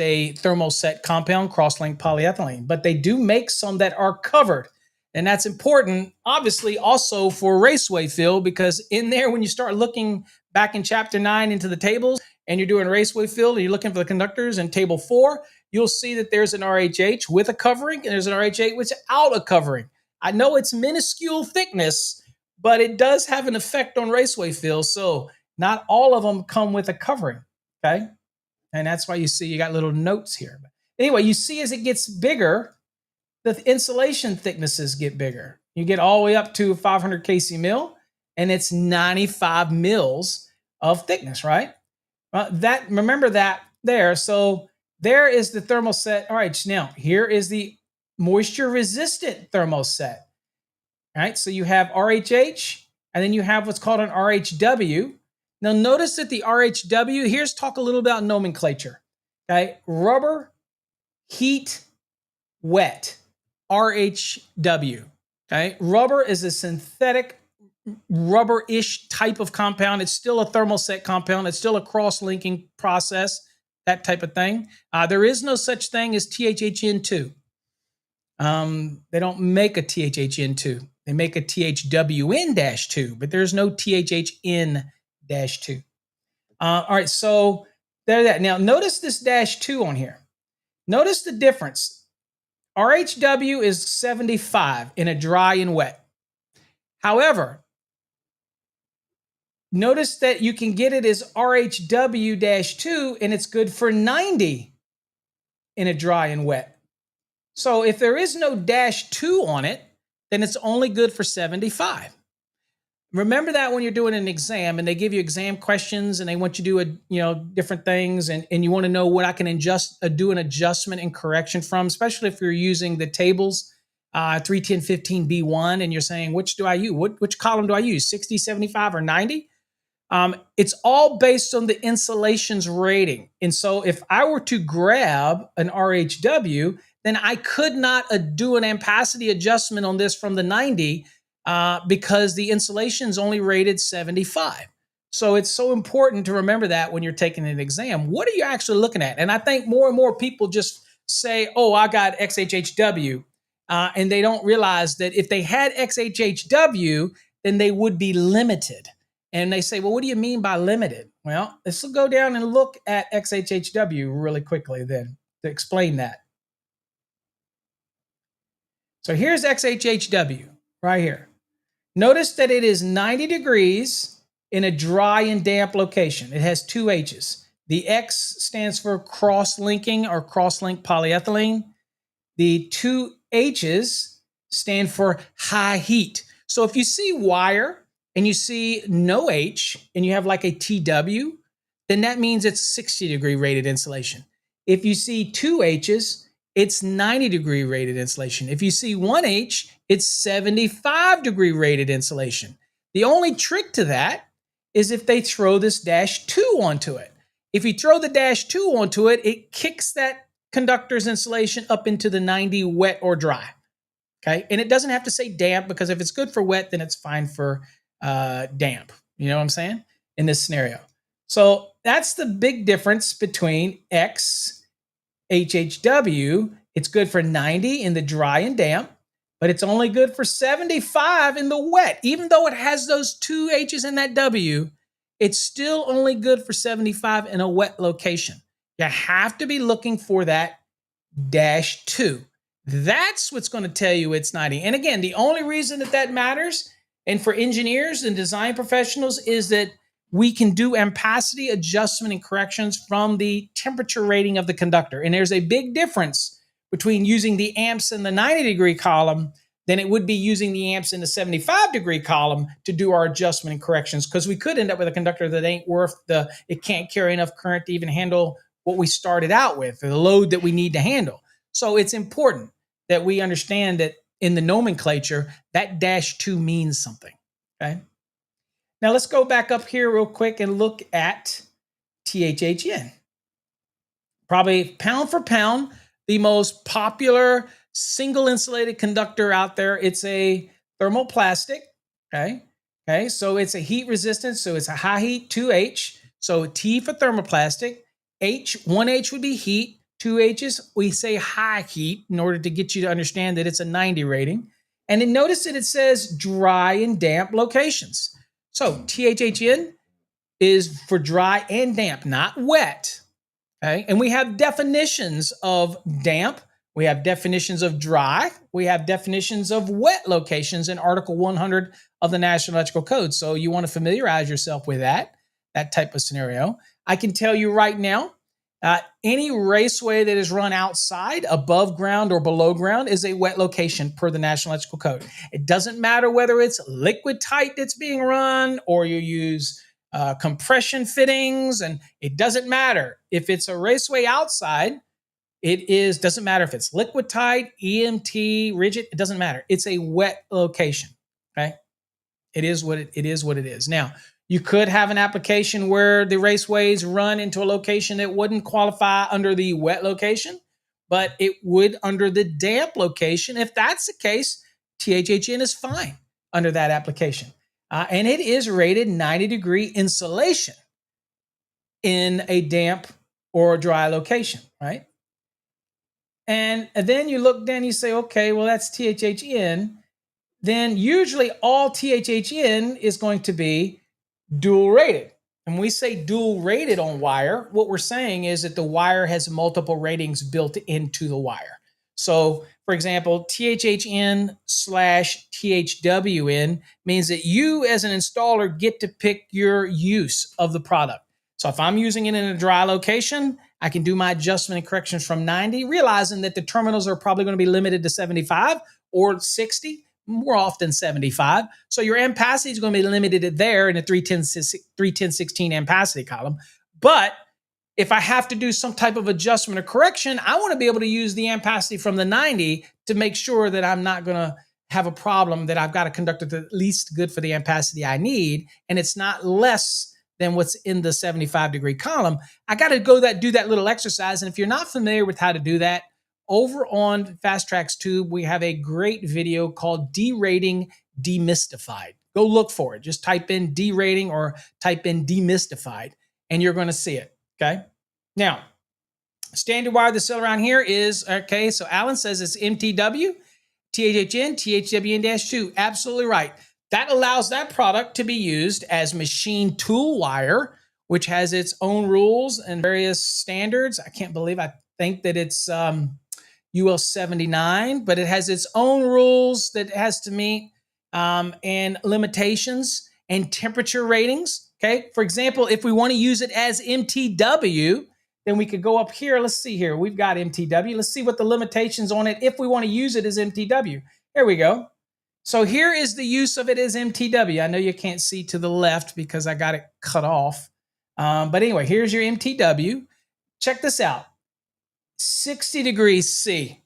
A: a thermoset compound, cross-linked polyethylene. But they do make some that are covered. And that's important, obviously, also for raceway fill, because in there, when you start looking back in chapter 9 into the tables, and you're doing raceway fill, and you're looking for the conductors in table 4, you'll see that there's an RHH with a covering, and there's an RHH without a covering. I know it's minuscule thickness, but it does have an effect on raceway fill. So not all of them come with a covering, okay? And that's why you see you got little notes here. But anyway, you see as it gets bigger, the insulation thicknesses get bigger. You get all the way up to 500 kc mil, and it's 95 mils of thickness, right? Remember that there. So there is the thermal set. All right, now here is the moisture resistant thermal set. All right, so you have RHH, and then you have what's called an RHW. Now notice that the RHW, here's talk a little about nomenclature. Okay, rubber, heat, wet. RHW. Okay, rubber is a synthetic rubber-ish type of compound. It's still a thermoset compound. It's still a cross-linking process, that type of thing. There is no such thing as THHN2. They don't make a THHN2. They make a THWN-2, but there's no THHN-2. All right, so there that. Now, notice this -2 on here. Notice the difference. RHW is 75 in a dry and wet. However, notice that you can get it as RHW-2 and it's good for 90 in a dry and wet. So if there is no -2 on it, then it's only good for 75. Remember that when you're doing an exam and they give you exam questions and they want you to do different things and you want to know what I can do an adjustment and correction from, especially if you're using the tables 31015B1 and you're saying, which do I use? Which column do I use? 60, 75, or 90? It's all based on the insulation's rating. And so if I were to grab an RHW, then I could not do an ampacity adjustment on this from the 90 because the insulation is only rated 75. So it's so important to remember that when you're taking an exam. What are you actually looking at? And I think more and more people just say, oh, I got XHHW. And they don't realize that if they had XHHW, then they would be limited. And they say, well, what do you mean by limited? Well, let's go down and look at XHHW really quickly then to explain that. So here's XHHW right here. Notice that it is 90 degrees in a dry and damp location. It has 2 H's. The X stands for cross-linking or cross-linked polyethylene. The 2 H's stand for high heat. So if you see wire and you see no H and you have like a TW, then that means it's 60 degree rated insulation. If you see 2 H's, it's 90 degree rated insulation. If you see 1 H, it's 75 degree rated insulation. The only trick to that is if they throw this -2 onto it. If you throw the -2 onto it, it kicks that conductor's insulation up into the 90 wet or dry. Okay, and it doesn't have to say damp, because if it's good for wet, then it's fine for damp. You know what I'm saying? In this scenario. So that's the big difference between XHHW. It's good for 90 in the dry and damp, but it's only good for 75 in the wet. Even though it has those two H's in that W, it's still only good for 75 in a wet location. You have to be looking for that -2. That's what's going to tell you it's 90. And again, the only reason that matters, and for engineers and design professionals, is that we can do ampacity adjustment and corrections from the temperature rating of the conductor. And there's a big difference between using the amps in the 90-degree column than it would be using the amps in the 75-degree column to do our adjustment and corrections, because we could end up with a conductor that ain't worth it can't carry enough current to even handle what we started out with, or the load that we need to handle. So it's important that we understand that in the nomenclature, that -2 means something, okay? Now let's go back up here real quick and look at THHN. Probably pound for pound, the most popular single insulated conductor out there. It's a thermoplastic, okay? Okay, so it's a heat resistant, so it's a high heat, 2H. So T for thermoplastic, H, 1H would be heat, 2H's, we say high heat in order to get you to understand that it's a 90 rating. And then notice that it says dry and damp locations. So THHN is for dry and damp, not wet. Okay? And we have definitions of damp. We have definitions of dry. We have definitions of wet locations in Article 100 of the National Electrical Code. So you want to familiarize yourself with that type of scenario. I can tell you right now, any raceway that is run outside, above ground or below ground, is a wet location per the National Electrical Code. It doesn't matter whether it's liquid tight that's being run or you use compression fittings, and it doesn't matter. If it's a raceway outside, doesn't matter if it's liquid tight, EMT, rigid, it doesn't matter. It's a wet location, okay? It is what it is. Now, you could have an application where the raceways run into a location that wouldn't qualify under the wet location, but it would under the damp location. If that's the case, THHN is fine under that application. And it is rated 90-degree insulation in a damp or a dry location, right? And then you look down, you say, okay, well, that's THHN. Then usually all THHN is going to be dual rated. And when we say dual rated on wire, what we're saying is that the wire has multiple ratings built into the wire. So, for example, THHN/THWN means that you as an installer get to pick your use of the product. So if I'm using it in a dry location, I can do my adjustment and corrections from 90, realizing that the terminals are probably going to be limited to 75 or 60, more often 75. So your ampacity is going to be limited there in a 310/16 ampacity column. But if I have to do some type of adjustment or correction, I want to be able to use the ampacity from the 90 to make sure that I'm not going to have a problem, that I've got a conductor that's at least good for the ampacity I need, and it's not less than what's in the 75-degree column. I got to do that little exercise. And if you're not familiar with how to do that, over on Fast Track's Tube, we have a great video called Derating Demystified. Go look for it. Just type in derating or type in demystified, and you're going to see it. Okay. Now, standard wire that's still around here is, okay, so Alan says it's MTW, THHN, THWN-2. Absolutely right. That allows that product to be used as machine tool wire, which has its own rules and various standards. I think that it's UL 79, but it has its own rules that it has to meet, and limitations and temperature ratings. Okay. For example, if we want to use it as MTW, then we could go up here. Let's see here. We've got MTW. Let's see what the limitations on it if we want to use it as MTW. There we go. So here is the use of it as MTW. I know you can't see to the left because I got it cut off. But anyway, here's your MTW. Check this out. 60 degrees C.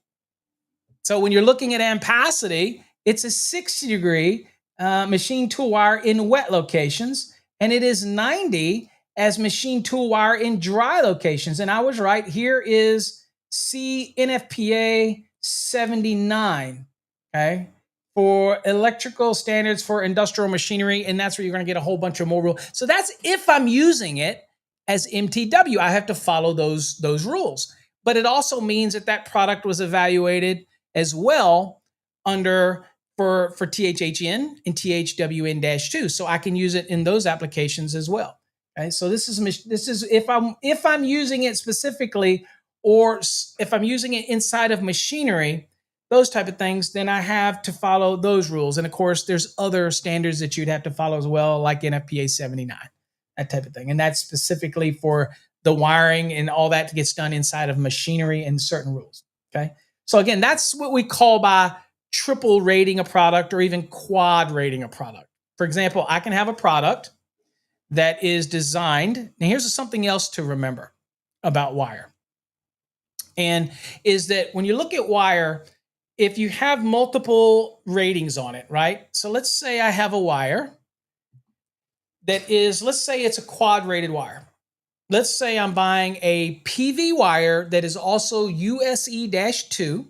A: So when you're looking at ampacity, it's a 60-degree machine tool wire in wet locations, and it is 90 as machine tool wire in dry locations. And I was right. Here is CNFPA 79, okay, for electrical standards for industrial machinery, and that's where you're going to get a whole bunch of more rules. So that's if I'm using it as MTW. I have to follow those rules. But it also means that that product was evaluated as well under for THHN and THWN-2. So I can use it in those applications as well. Okay, so this is if I'm using it specifically, or if I'm using it inside of machinery, those type of things, then I have to follow those rules. And of course, there's other standards that you'd have to follow as well, like NFPA 79, that type of thing. And that's specifically for the wiring and all that gets done inside of machinery and certain rules. Okay. So again, that's what we call by triple rating a product or even quad rating a product. For example, I can have a product that is designed. Now, here's something else to remember about wire. And is that when you look at wire, if you have multiple ratings on it, right? So let's say I have a wire that is, let's say it's a quad rated wire. Let's say I'm buying a PV wire that is also USE-2,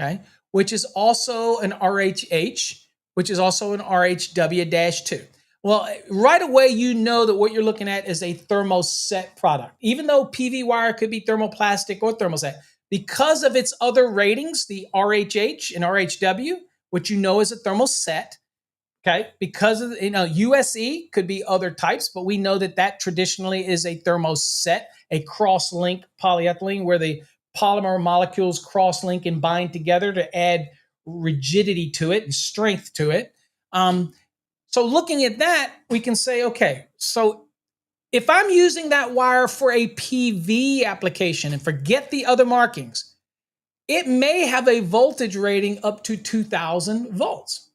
A: okay, which is also an RHH, which is also an RHW-2. Well, right away, you know that what you're looking at is a thermoset product. Even though PV wire could be thermoplastic or thermoset, because of its other ratings, the RHH and RHW, which you know is a thermoset, okay, because of, USE could be other types, but we know that that traditionally is a thermoset, a cross-link polyethylene where the polymer molecules cross-link and bind together to add rigidity to it and strength to it. So looking at that, we can say, okay, so if I'm using that wire for a PV application and forget the other markings, it may have a voltage rating up to 2000 volts.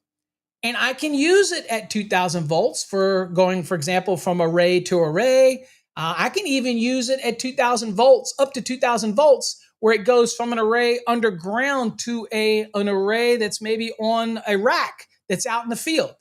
A: And I can use it at 2000 volts for going, for example, from array to array. I can even use it at 2000 volts, up to 2000 volts, where it goes from an array underground to an array that's maybe on a rack that's out in the field.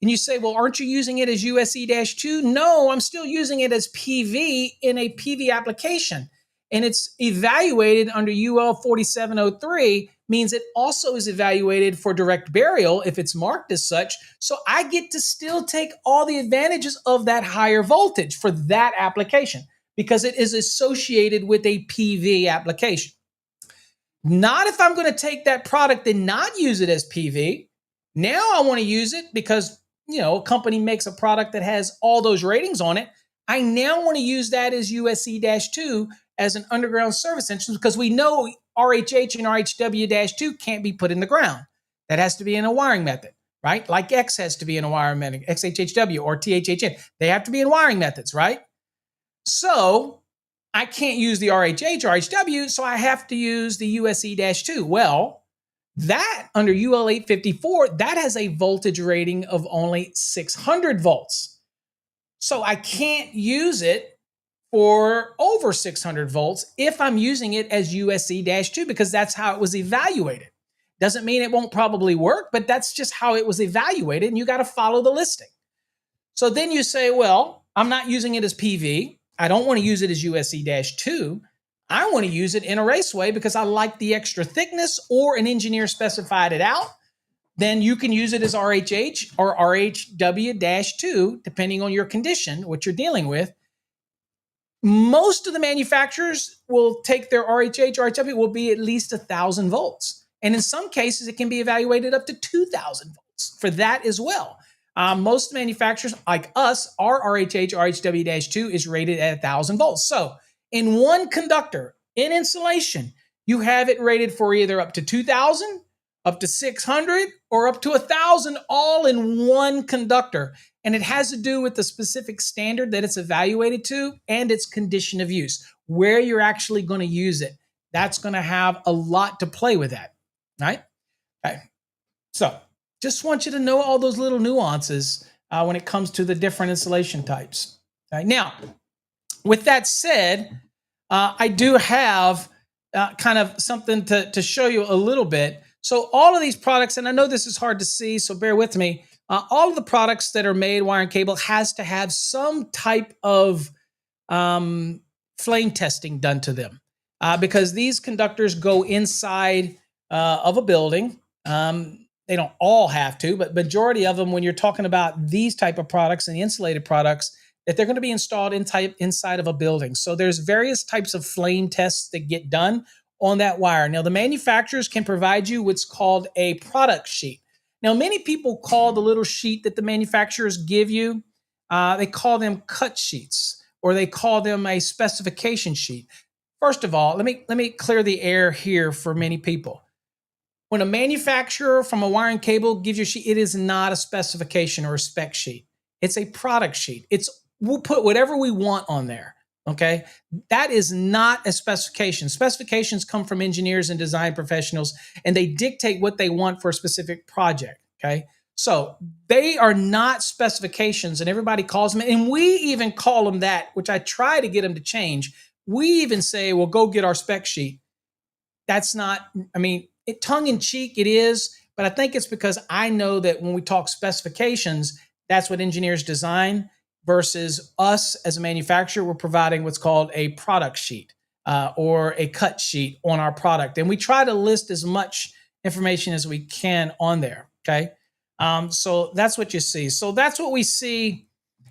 A: And you say, well, aren't you using it as USE-2? No, I'm still using it as PV in a PV application. And it's evaluated under UL 4703, means it also is evaluated for direct burial if it's marked as such. So I get to still take all the advantages of that higher voltage for that application because it is associated with a PV application. Not if I'm going to take that product and not use it as PV. Now I want to use it because a company makes a product that has all those ratings on it. I now want to use that as USE-2 as an underground service entrance because we know RHH and RHW-2 can't be put in the ground. That has to be in a wiring method, right? Like X has to be in a wiring method, XHHW or THHN. They have to be in wiring methods, right? So I can't use the RHH, RHW, so I have to use the USE-2. Well, that under UL 854, that has a voltage rating of only 600 volts. So I can't use it for over 600 volts if I'm using it as USE-2 because that's how it was evaluated. Doesn't mean it won't probably work, but that's just how it was evaluated, and you got to follow the listing. So then you say, well, I'm not using it as PV. I don't want to use it as USE-2. I want to use it in a raceway because I like the extra thickness or an engineer specified it out. Then you can use it as RHH or RHW-2, depending on your condition, what you're dealing with. Most of the manufacturers will take their RHH, RHW will be at least 1,000 volts. And in some cases, it can be evaluated up to 2,000 volts for that as well. Most manufacturers, like us, our RHH, RHW-2 is rated at 1,000 volts. So in one conductor, in insulation, you have it rated for either up to 2,000, up to 600, or up to 1,000, all in one conductor. And it has to do with the specific standard that it's evaluated to and its condition of use, where you're actually going to use it. That's going to have a lot to play with that, right? Okay. So just want you to know all those little nuances when it comes to the different insulation types. Okay. Now, with that said, I do have kind of something to show you a little bit. So all of these products, and I know this is hard to see, so bear with me. All of the products that are made, wire and cable, has to have some type of flame testing done to them because these conductors go inside of a building. They don't all have to, but majority of them, when you're talking about these type of products and the insulated products, that they're going to be installed inside of a building. So there's various types of flame tests that get done on that wire. Now, the manufacturers can provide you what's called a product sheet. Now, many people call the little sheet that the manufacturers give you, they call them cut sheets, or they call them a specification sheet. First of all, let me clear the air here for many people. When a manufacturer from a wire and cable gives you a sheet, it is not a specification or a spec sheet. It's a product sheet. We'll put whatever we want on there. Okay. That is not a specification. Specifications come from engineers and design professionals, and they dictate what they want for a specific project. Okay. So they are not specifications, and everybody calls them, and we even call them that, which I try to get them to change. We even say, well, go get our spec sheet. That's not, I mean, tongue in cheek, it is, but I think it's because I know that when we talk specifications, that's what engineers design, versus us as a manufacturer, we're providing what's called a product sheet or a cut sheet on our product. And we try to list as much information as we can on there. Okay. So that's what you see. So that's what we see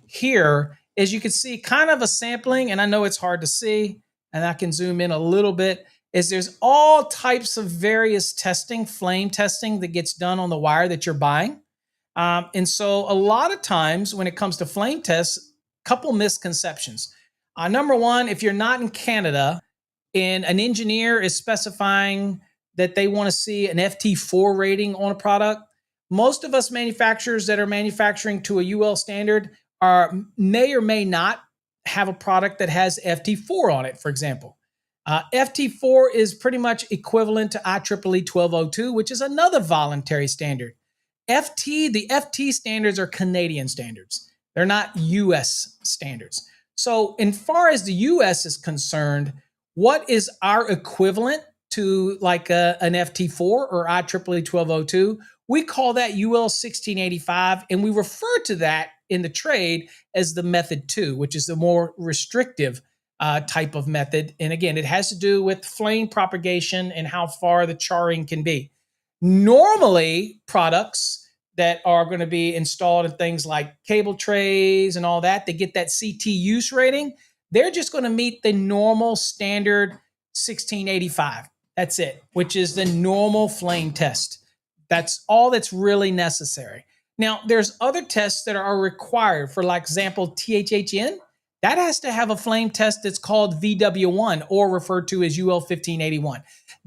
A: here. Is you can see kind of a sampling, and I know it's hard to see, and I can zoom in a little bit, is there's all types of various testing, flame testing that gets done on the wire that you're buying. And so a lot of times when it comes to flame tests, couple misconceptions. Number one, if you're not in Canada and an engineer is specifying that they want to see an FT4 rating on a product, most of us manufacturers that are manufacturing to a UL standard may or may not have a product that has FT4 on it, for example. FT4 is pretty much equivalent to IEEE 1202, which is another voluntary standard. The FT standards are Canadian standards. They're not US standards. So, in far as the US is concerned, what is our equivalent to like an FT4 or IEEE 1202? We call that UL 1685, and we refer to that in the trade as the method 2, which is the more restrictive type of method. And again, it has to do with flame propagation and how far the charring can be. Normally, products that are going to be installed in things like cable trays and all that, they get that CT use rating. They're just going to meet the normal standard 1685. That's it, which is the normal flame test. That's all that's really necessary. Now, there's other tests that are required. For like example, THHN, that has to have a flame test that's called VW1, or referred to as UL 1581.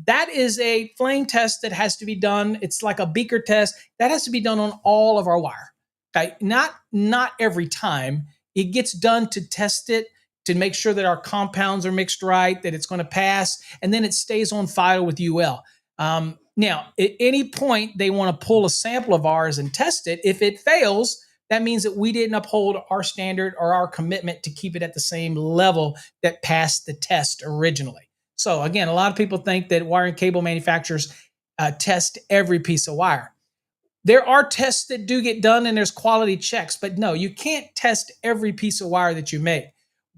A: That is a flame test that has to be done. It's like a beaker test that has to be done on all of our wire. Okay, not every time. It gets done to test it, to make sure that our compounds are mixed right, that it's going to pass, and then it stays on file with UL. Now, at any point they want to pull a sample of ours and test it. If it fails, that means that we didn't uphold our standard or our commitment to keep it at the same level that passed the test originally. So again, a lot of people think that wire and cable manufacturers test every piece of wire. There are tests that do get done, and there's quality checks, but no, you can't test every piece of wire that you make.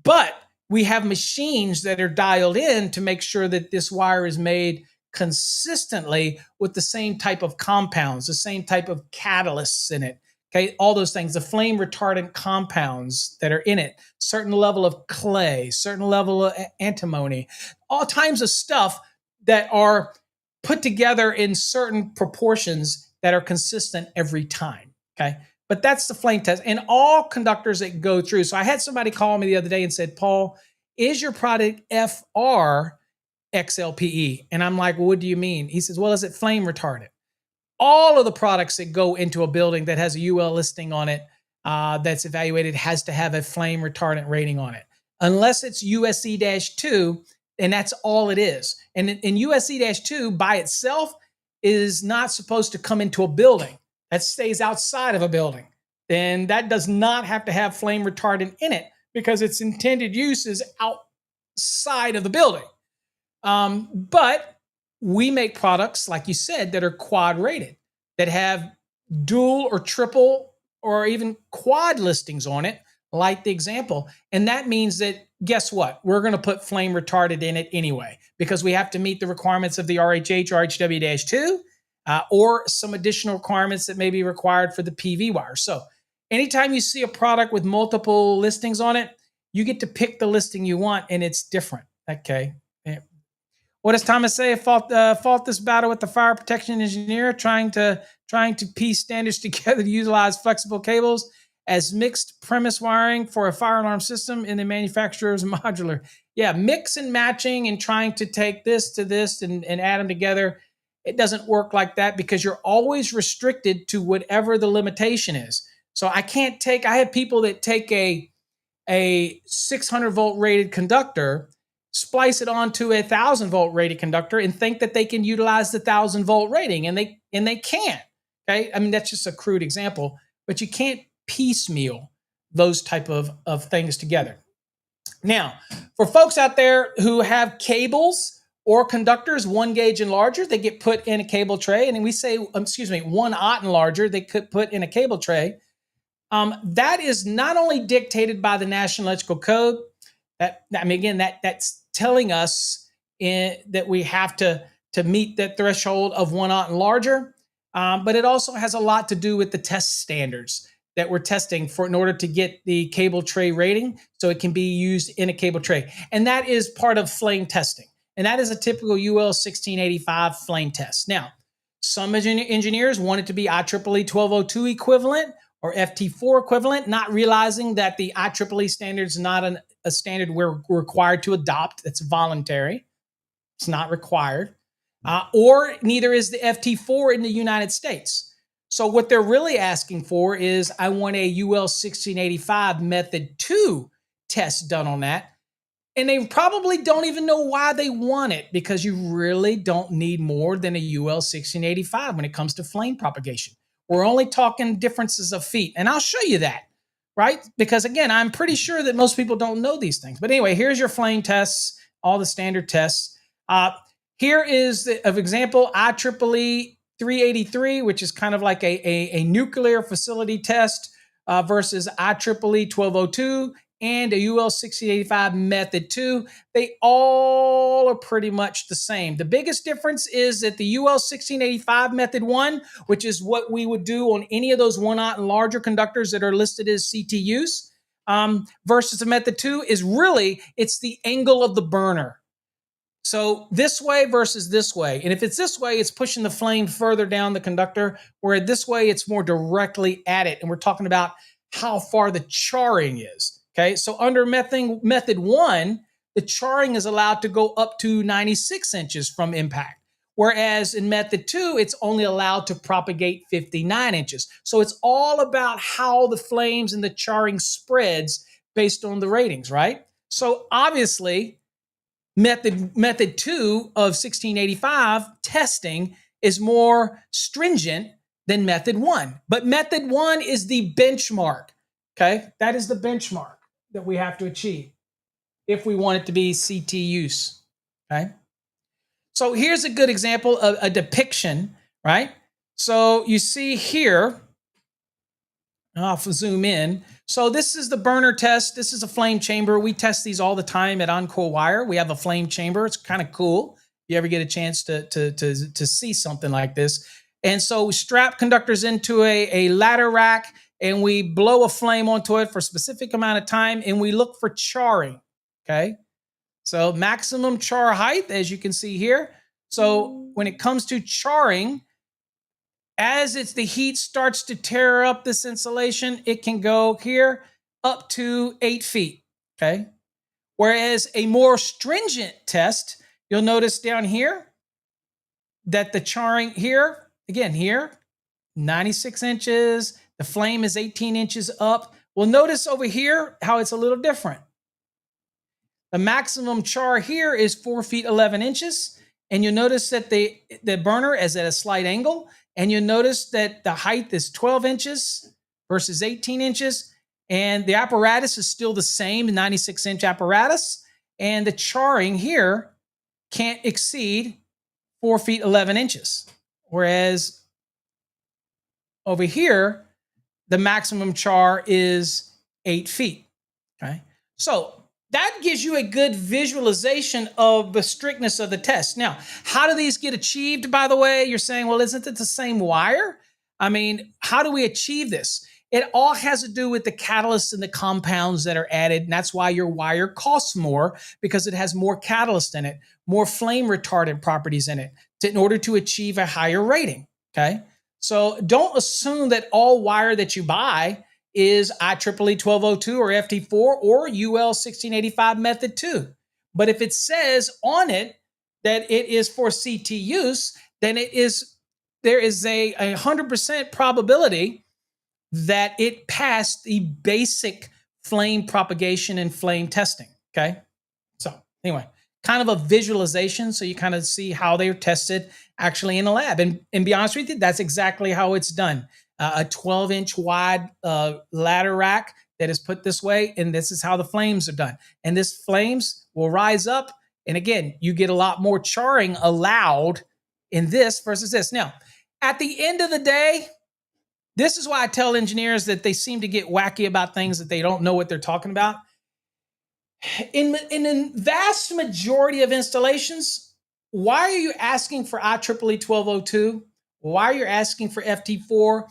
A: But we have machines that are dialed in to make sure that this wire is made consistently with the same type of compounds, the same type of catalysts in it. Okay, all those things, the flame retardant compounds that are in it, certain level of clay, certain level of antimony, all kinds of stuff that are put together in certain proportions that are consistent every time. Okay, but that's the flame test, and all conductors that go through. So I had somebody call me the other day and said, Paul, is your product FR XLPE? And I'm like, well, what do you mean? He says, well, is it flame retardant? All of the products that go into a building that has a UL listing on it that's evaluated has to have a flame retardant rating on it. Unless it's USC-2, and that's all it is. And in USC-2 by itself is not supposed to come into a building. That stays outside of a building. And that does not have to have flame retardant in it because its intended use is outside of the building. But we make products, like you said, that are quad rated, that have dual or triple or even quad listings on it, like the example. And that means that, guess what? We're going to put flame retardant in it anyway, because we have to meet the requirements of the RHH, RHW-2, or some additional requirements that may be required for the PV wire. So anytime you see a product with multiple listings on it, you get to pick the listing you want, and it's different. Okay. What does Thomas say? Fought this battle with the fire protection engineer, trying to piece standards together to utilize flexible cables as mixed premise wiring for a fire alarm system in the manufacturer's modular. Yeah, mix and matching and trying to take this to this and add them together. It doesn't work like that because you're always restricted to whatever the limitation is. So I can't take. I have people that take a 600 volt rated conductor, splice it onto a 1,000 volt rated conductor, and think that they can utilize the 1,000 volt rating, and they can't. Okay, I mean that's just a crude example, but you can't piecemeal those type of things together. Now, for folks out there who have cables or conductors 1 gauge and larger, they get put in a cable tray, and we say, 1/aught and larger, they could put in a cable tray. That is not only dictated by the National Electrical Code. That's telling us that we have to meet that threshold of 1/aught and larger. But it also has a lot to do with the test standards that we're testing for in order to get the cable tray rating, so it can be used in a cable tray, and that is part of flame testing, and that is a typical UL 1685 flame test. Now, some engineers want it to be IEEE 1202 equivalent or FT4 equivalent, not realizing that the IEEE standard is not a standard we're required to adopt. It's voluntary. It's not required. Or neither is the FT4 in the United States. So what they're really asking for is, I want a UL 1685 method 2 test done on that. And they probably don't even know why they want it, because you really don't need more than a UL 1685 when it comes to flame propagation. We're only talking differences of feet. And I'll show you that, right? Because again, I'm pretty sure that most people don't know these things. But anyway, here's your flame tests, all the standard tests. Here is an example, IEEE 383, which is kind of like a nuclear facility test versus IEEE 1202 and a UL 1685 method 2. They all are pretty much the same. The biggest difference is that the UL 1685 method 1, which is what we would do on any of those 1/aught and larger conductors that are listed as CTUs, versus the method 2 is really, it's the angle of the burner. So this way versus this way. And if it's this way, it's pushing the flame further down the conductor, where this way, it's more directly at it. And we're talking about how far the charring is. Okay, so under method 1, the charring is allowed to go up to 96 inches from impact. Whereas in method 2, it's only allowed to propagate 59 inches. So it's all about how the flames and the charring spreads based on the ratings, right? So obviously, method 2 of 1685 testing is more stringent than method 1. But method 1 is the benchmark. Okay, that is the benchmark that we have to achieve if we want it to be CT use. Okay, so here's a good example of a depiction, right? So you see here, I'll zoom in. So this is the burner test. This is a flame chamber. We test these all the time at Encore Wire. We have a flame chamber. It's kind of cool if you ever get a chance to see something like this. And so we strap conductors into a ladder rack, and we blow a flame onto it for a specific amount of time, and we look for charring, okay? So maximum char height, as you can see here. So when it comes to charring, as the heat starts to tear up this insulation, it can go here up to 8 feet, okay? Whereas a more stringent test, you'll notice down here that the charring here, again here, 96 inches, the flame is 18 inches up. Well, notice over here how it's a little different. The maximum char here is 4 feet 11 inches. And you'll notice that the burner is at a slight angle. And you'll notice that the height is 12 inches versus 18 inches. And the apparatus is still the same, 96-inch apparatus. And the charring here can't exceed 4 feet 11 inches. Whereas over here, the maximum char is 8 feet. Okay, so that gives you a good visualization of the strictness of the test. Now, how do these get achieved, by the way? You're saying, well, isn't it the same wire? I mean, how do we achieve this? It all has to do with the catalysts and the compounds that are added. And that's why your wire costs more, because it has more catalyst in it, more flame retardant properties in it in order to achieve a higher rating. Okay. So don't assume that all wire that you buy is IEEE 1202 or FT4 or UL 1685 method 2. But if it says on it that it is for CT use, then there is a 100% probability that it passed the basic flame propagation and flame testing. Okay. So anyway, kind of a visualization. So you kind of see how they're tested actually in a lab. And be honest with you, that's exactly how it's done. A 12-inch wide ladder rack that is put this way. And this is how the flames are done. And this flames will rise up. And again, you get a lot more charring allowed in this versus this. Now, at the end of the day, this is why I tell engineers that they seem to get wacky about things that they don't know what they're talking about. In the vast majority of installations, why are you asking for IEEE 1202? Why are you asking for FT4?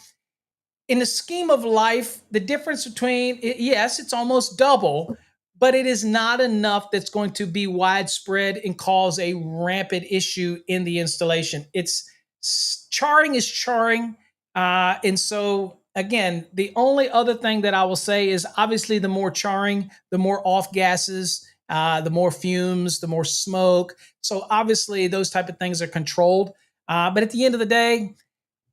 A: In the scheme of life, the difference between, yes, it's almost double, but it is not enough that's going to be widespread and cause a rampant issue in the installation. Charring is charring. And so, again, the only other thing that I will say is obviously the more charring, the more off gases, the more fumes, the more smoke. So obviously those type of things are controlled. But at the end of the day,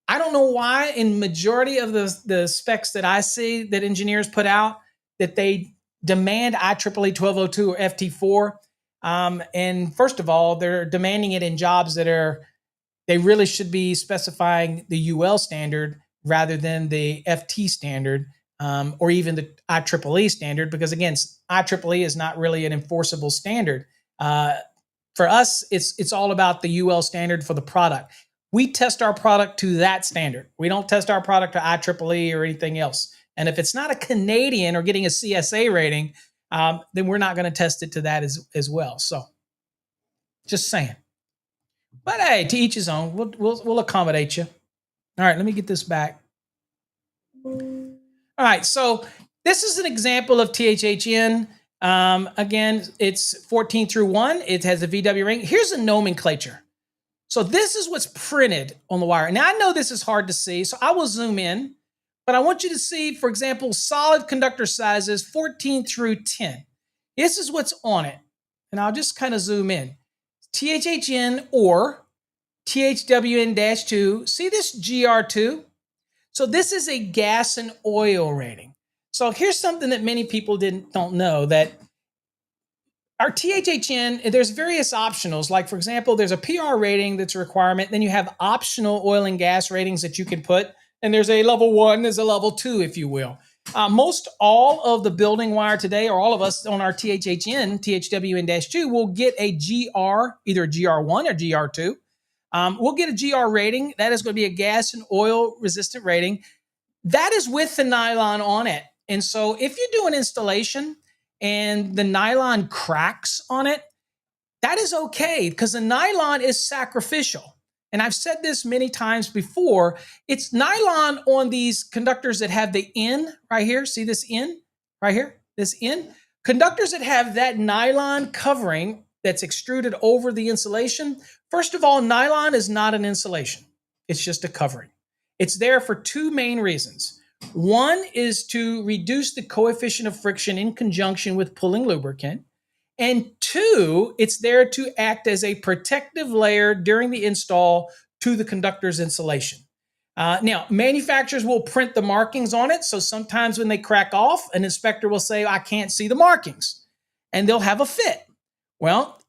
A: I don't know why in majority of the specs that I see that engineers put out that they demand IEEE 1202 or FT4. And first of all, they're demanding it in jobs that they really should be specifying the UL standard rather than the FT standard, or even the IEEE standard, because again, IEEE is not really an enforceable standard. For us, it's all about the UL standard for the product. We test our product to that standard. We don't test our product to IEEE or anything else. And if it's not a Canadian or getting a CSA rating, then we're not going to test it to that as well. So just saying. But hey, to each his own. We'll accommodate you. All right, let me get this back. All right, so this is an example of THHN. Again, it's 14 through 1. It has a VW ring. Here's a nomenclature. So this is what's printed on the wire. Now, I know this is hard to see, so I will zoom in. But I want you to see, for example, solid conductor sizes 14 through 10. This is what's on it. And I'll just kind of zoom in. THHN or THWN-2. See this GR2? So this is a gas and oil rating. So here's something that many people don't know, that our THHN, there's various optionals. Like, for example, there's a PR rating that's a requirement. Then you have optional oil and gas ratings that you can put. And there's a level 1, there's a level 2, if you will. Most all of the building wire today, or all of us on our THHN, THWN-2, will get a GR, either a GR1 or GR2. We'll get a GR rating. That is going to be a gas and oil resistant rating. That is with the nylon on it. And so if you do an installation and the nylon cracks on it, that is okay, because the nylon is sacrificial. And I've said this many times before. It's nylon on these conductors that have the N right here. See this N right here? This N? Conductors that have that nylon covering that's extruded over the insulation. First of all, nylon is not an insulation. It's just a covering. It's there for two main reasons. One is to reduce the coefficient of friction in conjunction with pulling lubricant. And two, it's there to act as a protective layer during the install to the conductor's insulation. Now, manufacturers will print the markings on it. So sometimes when they crack off, an inspector will say, I can't see the markings. And they'll have a fit. Well,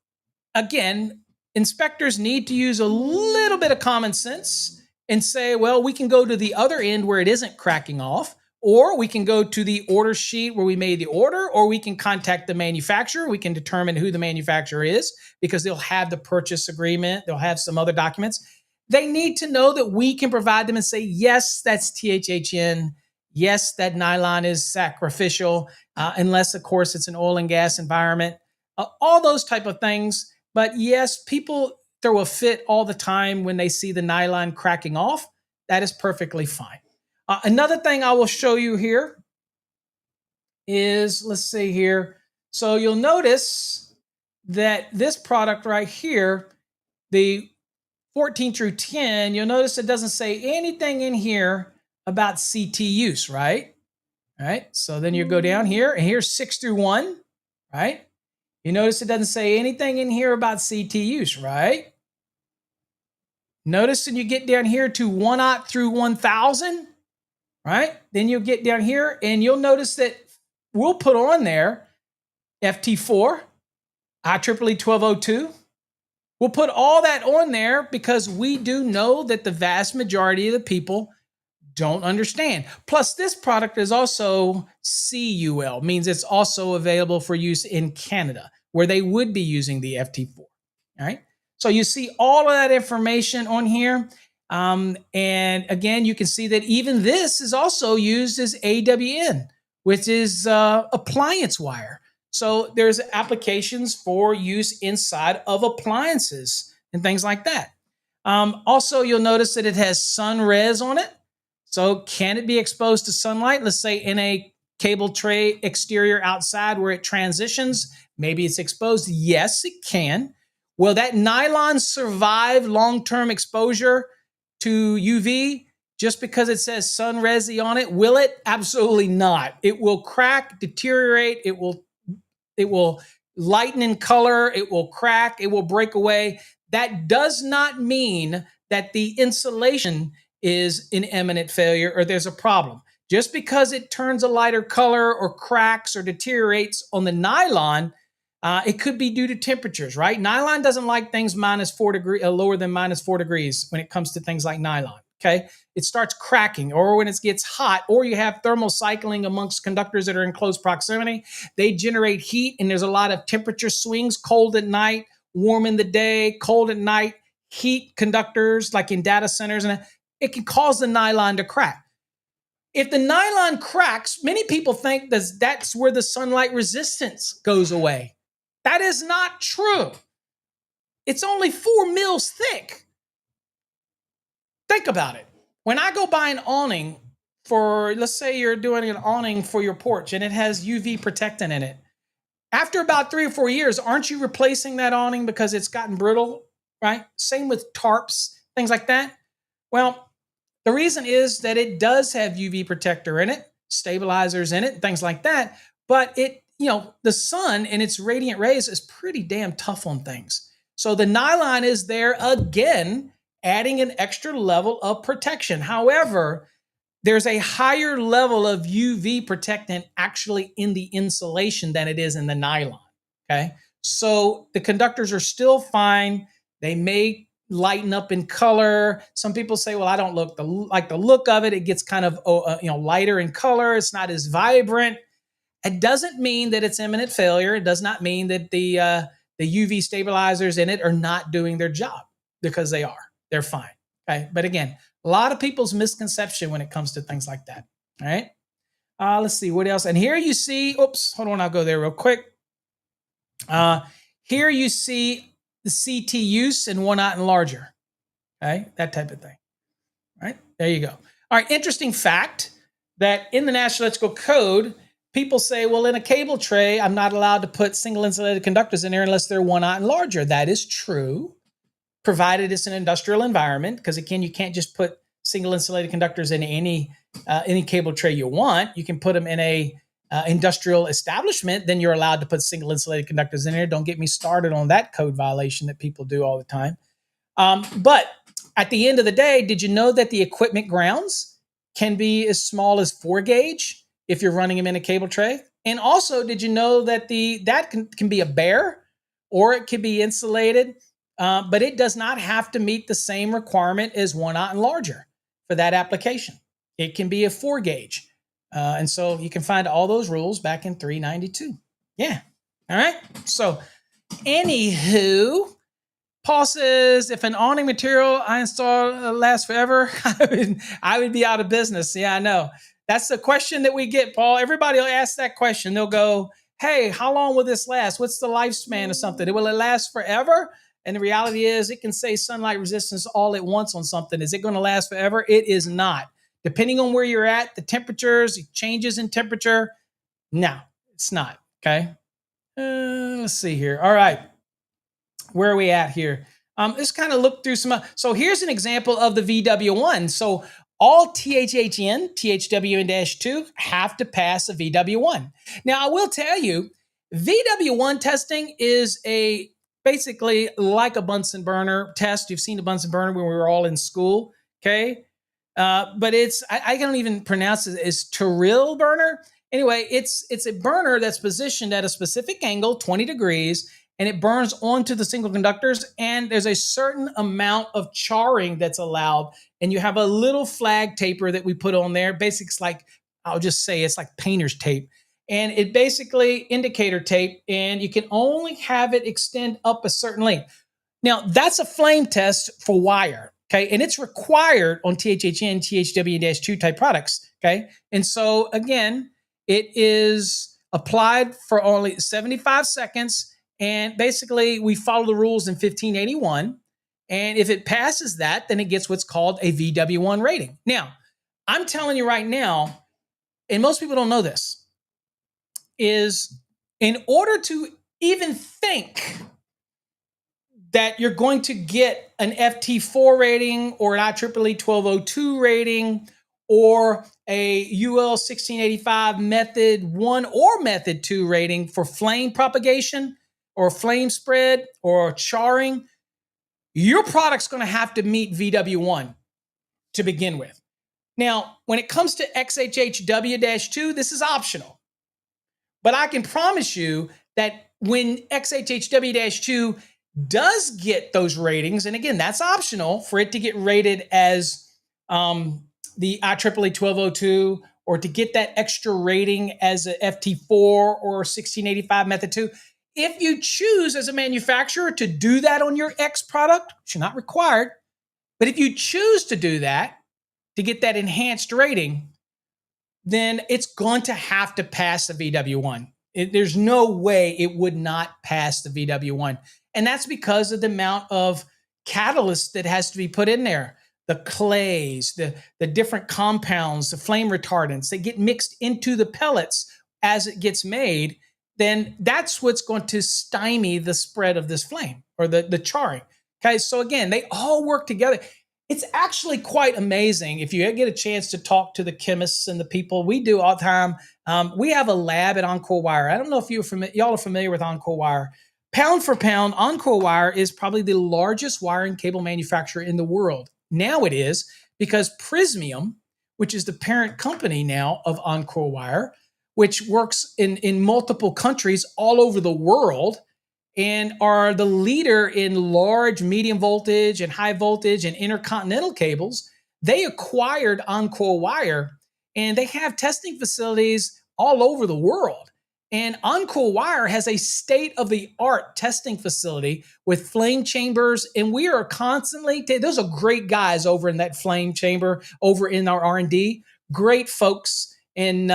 A: again, inspectors need to use a little bit of common sense and say, well, we can go to the other end where it isn't cracking off, or we can go to the order sheet where we made the order, or we can contact the manufacturer. We can determine who the manufacturer is because they'll have the purchase agreement. They'll have some other documents. They need to know that we can provide them and say, yes, that's THHN. Yes, that nylon is sacrificial, unless, of course, it's an oil and gas environment. All those type of things. But yes, people throw a fit all the time when they see the nylon cracking off. That is perfectly fine. Another thing I will show you here is, let's see here. So you'll notice that this product right here, the 14 through 10, you'll notice it doesn't say anything in here about CT use, right? All right. So then you go down here, and here's 6 through 1, right? You notice it doesn't say anything in here about CT use, right? Notice when you get down here to 1 through 1000, right? Then you'll get down here and you'll notice that we'll put on there FT4, IEEE 1202. We'll put all that on there because we do know that the vast majority of the people don't understand. Plus, this product is also CUL, means it's also available for use in Canada, where they would be using the FT4. All right. So you see all of that information on here. And again, you can see that even this is also used as AWN, which is appliance wire. So there's applications for use inside of appliances and things like that. Also, you'll notice that it has sun res on it. So can it be exposed to sunlight? Let's say in a cable tray exterior outside where it transitions, maybe it's exposed. Yes, it can. Will that nylon survive long-term exposure to UV just because it says sun resi on it? Will it? Absolutely not. It will crack, deteriorate. It will lighten in color. It will crack. It will break away. That does not mean that the insulation is in imminent failure or there's a problem. Just because it turns a lighter color or cracks or deteriorates on the nylon, it could be due to temperatures, right? Nylon doesn't like things -4 degrees, lower than -4 degrees when it comes to things like nylon, okay? It starts cracking, or when it gets hot, or you have thermal cycling amongst conductors that are in close proximity. They generate heat, and there's a lot of temperature swings, cold at night, warm in the day, cold at night, heat conductors like in data centers, and it can cause the nylon to crack. If the nylon cracks, many people think that that's where the sunlight resistance goes away. That is not true. It's only 4 mils thick. Think about it. When I go buy an awning for, let's say you're doing an awning for your porch and it has UV protectant in it. After about 3 or 4 years, aren't you replacing that awning because it's gotten brittle, right? Same with tarps, things like that. Well, the reason is that it does have UV protector in it, stabilizers in it, things like that. But it, the sun and its radiant rays is pretty damn tough on things. So the nylon is there again, adding an extra level of protection. However, there's a higher level of UV protectant actually in the insulation than it is in the nylon. Okay. So the conductors are still fine. They may lighten up in color. Some people say, well, I don't like the look of it. It gets kind of lighter in color. It's not as vibrant. It doesn't mean that it's imminent failure. It does not mean that the UV stabilizers in it are not doing their job, because they are. They're fine. Okay. But again, a lot of people's misconception when it comes to things like that. All right. Let's see what else. And here you see, oops, hold on. I'll go there real quick. Here you see the CT use in 1 and larger. Okay. That type of thing. All right. There you go. All right. Interesting fact that in the National Electrical Code, people say, well, in a cable tray, I'm not allowed to put single insulated conductors in there unless they're 1 and larger. That is true, provided it's an industrial environment, because again, you can't just put single insulated conductors in any cable tray you want. You can put them in a industrial establishment, then you're allowed to put single insulated conductors in there. Don't get me started on that code violation that people do all the time. But at the end of the day, did you know that the equipment grounds can be as small as 4 gauge if you're running them in a cable tray? And also, did you know that that can be a bare, or it can be insulated, but it does not have to meet the same requirement as 1 and larger for that application. It can be a 4 gauge. And so you can find all those rules back in 392. Yeah. All right. So anywho, Paul says, if an awning material I install lasts forever, I would be out of business. Yeah, I know. That's the question that we get, Paul. Everybody will ask that question. They'll go, hey, how long will this last? What's the lifespan of something? Will it last forever? And the reality is it can say sunlight resistance all at once on something. Is it going to last forever? It is not. depending on where you're at, the temperatures, changes in temperature. No, it's not. Okay. Let's see here. All right. Where are we at here? Let's kind of look through some. So here's an example of the VW1. So all THHN, THWN-2 have to pass a VW1. Now, I will tell you, VW1 testing is basically like a Bunsen burner test. You've seen the Bunsen burner when we were all in school, okay? But I can't even pronounce it. It's Turil burner. Anyway, it's a burner that's positioned at a specific angle, 20 degrees, and it burns onto the single conductors. And there's a certain amount of charring that's allowed. And you have a little flag taper that we put on there. Basically, it's like, I'll just say it's like painter's tape. And it basically indicator tape, and you can only have it extend up a certain length. Now, that's a flame test for wire, okay? And it's required on THHN, THW-2 type products, okay? And so, again, it is applied for only 75 seconds. And basically, we follow the rules in 1581. And if it passes that, then it gets what's called a VW1 rating. Now, I'm telling you right now, and most people don't know this, is in order to even think that you're going to get an FT4 rating or an IEEE 1202 rating or a UL 1685 method 1 or method 2 rating for flame propagation or flame spread or charring, your product's going to have to meet VW1 to begin with. Now, when it comes to XHHW-2, this is optional. But I can promise you that when XHHW-2 does get those ratings, and again, that's optional for it to get rated as the IEEE 1202 or to get that extra rating as a FT4 or 1685 method 2. If you choose as a manufacturer to do that on your X product, which is not required, but if you choose to do that to get that enhanced rating, then it's going to have to pass the VW1. There's no way it would not pass the VW1. And that's because of the amount of catalyst that has to be put in there. The clays, the different compounds, the flame retardants that get mixed into the pellets as it gets made, then that's what's going to stymie the spread of this flame or the charring. Okay, so again, they all work together. It's actually quite amazing if you get a chance to talk to the chemists and the people we do all the time. We have a lab at Encore Wire. I don't know if y'all are familiar with Encore Wire. Pound for pound, Encore Wire is probably the largest wire and cable manufacturer in the world. Now it is because Prismium, which is the parent company now of Encore Wire, which works in multiple countries all over the world and are the leader in large, medium voltage and high voltage and intercontinental cables. They acquired Encore Wire, and they have testing facilities all over the world. And Encore Wire has a state-of-the-art testing facility with flame chambers, and we are constantly, those are great guys over in that flame chamber, over in our R&D, great folks. And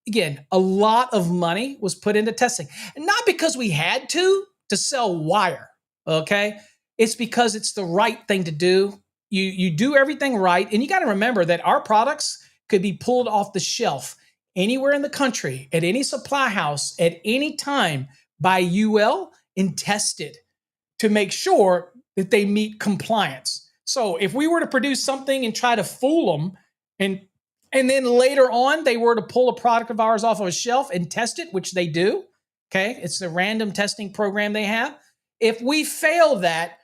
A: again, a lot of money was put into testing. And not because we had to sell wire, okay? It's because it's the right thing to do. You do everything right, and you got to remember that our products could be pulled off the shelf anywhere in the country, at any supply house, at any time by UL and tested to make sure that they meet compliance. So if we were to produce something and try to fool them, and then later on they were to pull a product of ours off of a shelf and test it, which they do, okay? It's a random testing program they have. If we fail that,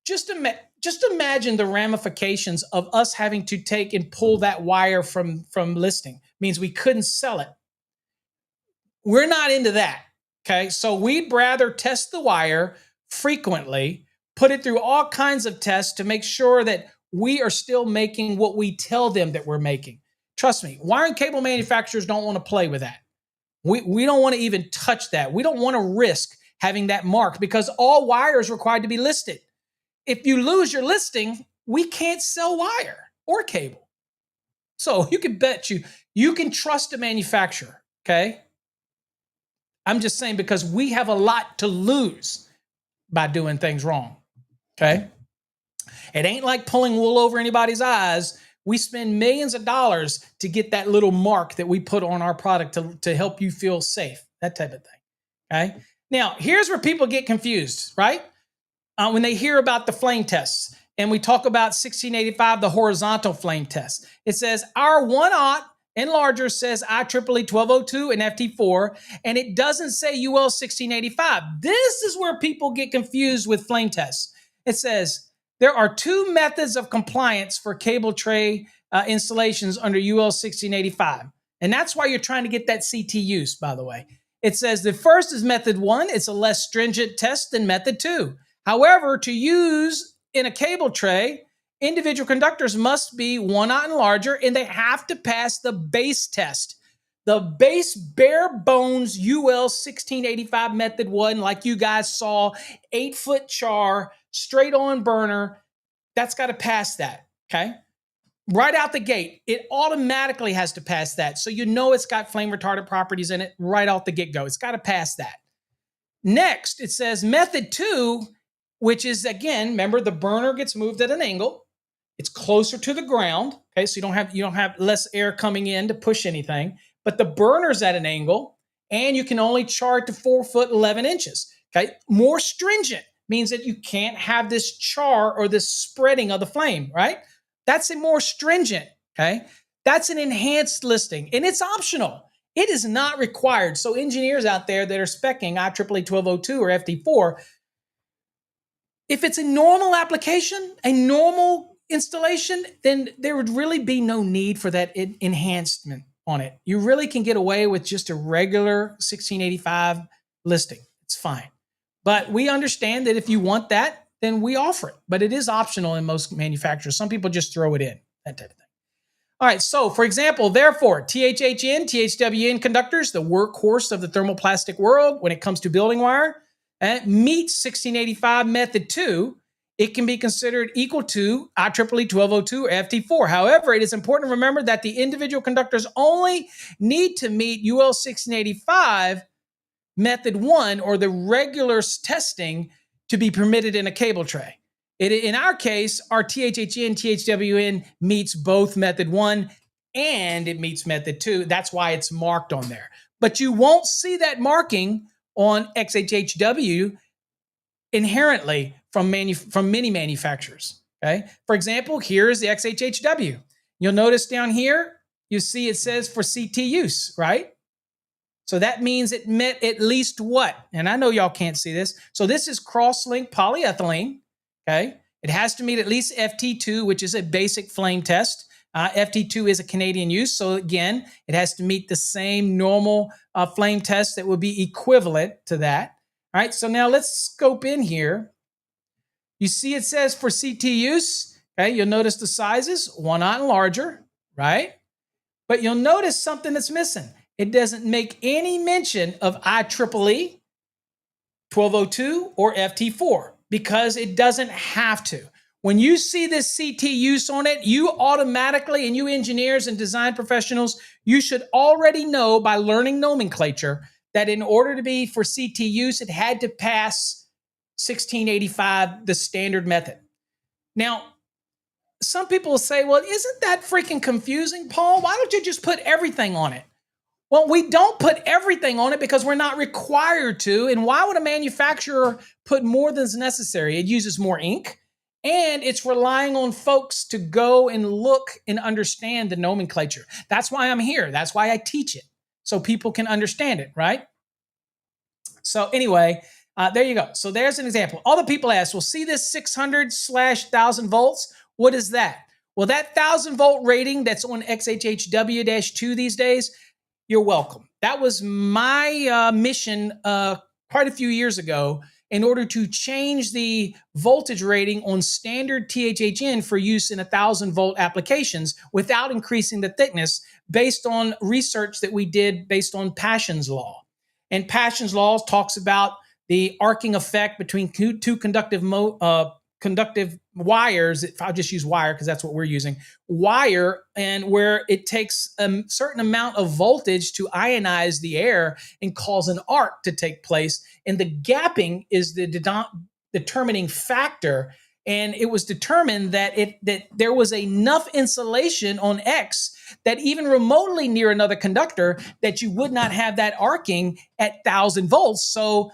A: just imagine the ramifications of us having to take and pull that wire from listing. Means we couldn't sell it. We're not into that, okay? So we'd rather test the wire frequently, put it through all kinds of tests to make sure that we are still making what we tell them that we're making. Trust me, wire and cable manufacturers don't want to play with that. We don't want to even touch that. We don't want to risk having that marked because all wire is required to be listed. If you lose your listing, we can't sell wire or cable. So you can bet you can trust a manufacturer, okay? I'm just saying because we have a lot to lose by doing things wrong, okay? It ain't like pulling wool over anybody's eyes We spend millions of dollars to get that little mark that we put on our product to help you feel safe, that type of thing. Okay. Now, here's where people get confused, right? When they hear about the flame tests and we talk about 1685, the horizontal flame test, it says our 1-aught and larger says IEEE 1202 and FT4, and it doesn't say UL 1685. This is where people get confused with flame tests. It says there are 2 methods of compliance for cable tray installations under UL 1685. And that's why you're trying to get that CT use, by the way. It says the first is method 1. It's a less stringent test than method 2. However, to use in a cable tray, individual conductors must be 1-aught and larger, and they have to pass the base test. The base bare bones UL 1685 method 1, like you guys saw, 8-foot char, straight on burner, that's got to pass that, okay? Right out the gate, it automatically has to pass that. So you know it's got flame retardant properties in it right out the get-go. It's got to pass that. Next, it says method 2, which is, again, remember the burner gets moved at an angle. It's closer to the ground, okay? So you don't have less air coming in to push anything, but the burner's at an angle, and you can only char it to 4 foot 11 inches, okay? More stringent means that you can't have this char or this spreading of the flame, right? That's a more stringent, okay? That's an enhanced listing, and it's optional. It is not required. So engineers out there that are speccing IEEE 1202 or FT4, if it's a normal application, a normal installation, then there would really be no need for that enhancement on it. You really can get away with just a regular 1685 listing. It's fine. But we understand that if you want that, then we offer it. But it is optional in most manufacturers. Some people just throw it in, that type of thing. All right, so for example, therefore, THHN, THWN conductors, the workhorse of the thermoplastic world when it comes to building wire, meets 1685 method 2, it can be considered equal to IEEE 1202 or FT4. However, it is important to remember that the individual conductors only need to meet UL 1685 method 1 or the regular testing to be permitted in a cable tray. In our case, our THHN, THWN meets both method 1 and it meets method 2. That's why it's marked on there. But you won't see that marking on XHHW inherently from many manufacturers, okay? For example, here's the XHHW. You'll notice down here, you see it says for CT use, right? So that means it met at least what? And I know y'all can't see this. So this is cross-linked polyethylene, okay? It has to meet at least FT2, which is a basic flame test. FT2 is a Canadian use. So again, it has to meet the same normal flame test that would be equivalent to that. All right, so now let's scope in here. You see it says for CT use, okay? You'll notice the sizes, 1-aught and larger, right? But you'll notice something that's missing. It doesn't make any mention of IEEE 1202 or FT4 because it doesn't have to. When you see this CT use on it, you automatically, and you engineers and design professionals, you should already know by learning nomenclature that in order to be for CT use, it had to pass 1685, the standard method. Now, some people will say, well, isn't that freaking confusing, Paul? Why don't you just put everything on it? Well, we don't put everything on it because we're not required to. And why would a manufacturer put more than is necessary? It uses more ink, and it's relying on folks to go and look and understand the nomenclature. That's why I'm here. That's why I teach it, so people can understand it, right? So anyway, there you go. So there's an example. All the people ask, well, see this 600/1000 volts? What is that? Well, that 1000 volt rating that's on XHHW-2 these days, you're welcome. That was my mission quite a few years ago in order to change the voltage rating on standard THHN for use in 1000 volt applications without increasing the thickness based on research that we did based on Paschen's law. And Paschen's law talks about the arcing effect between two conductive wires. I'll just use wire because that's what we're using. Wire, and where it takes a certain amount of voltage to ionize the air and cause an arc to take place. And the gapping is the determining factor And it was determined that there was enough insulation on X that even remotely near another conductor that you would not have that arcing at 1,000 volts. So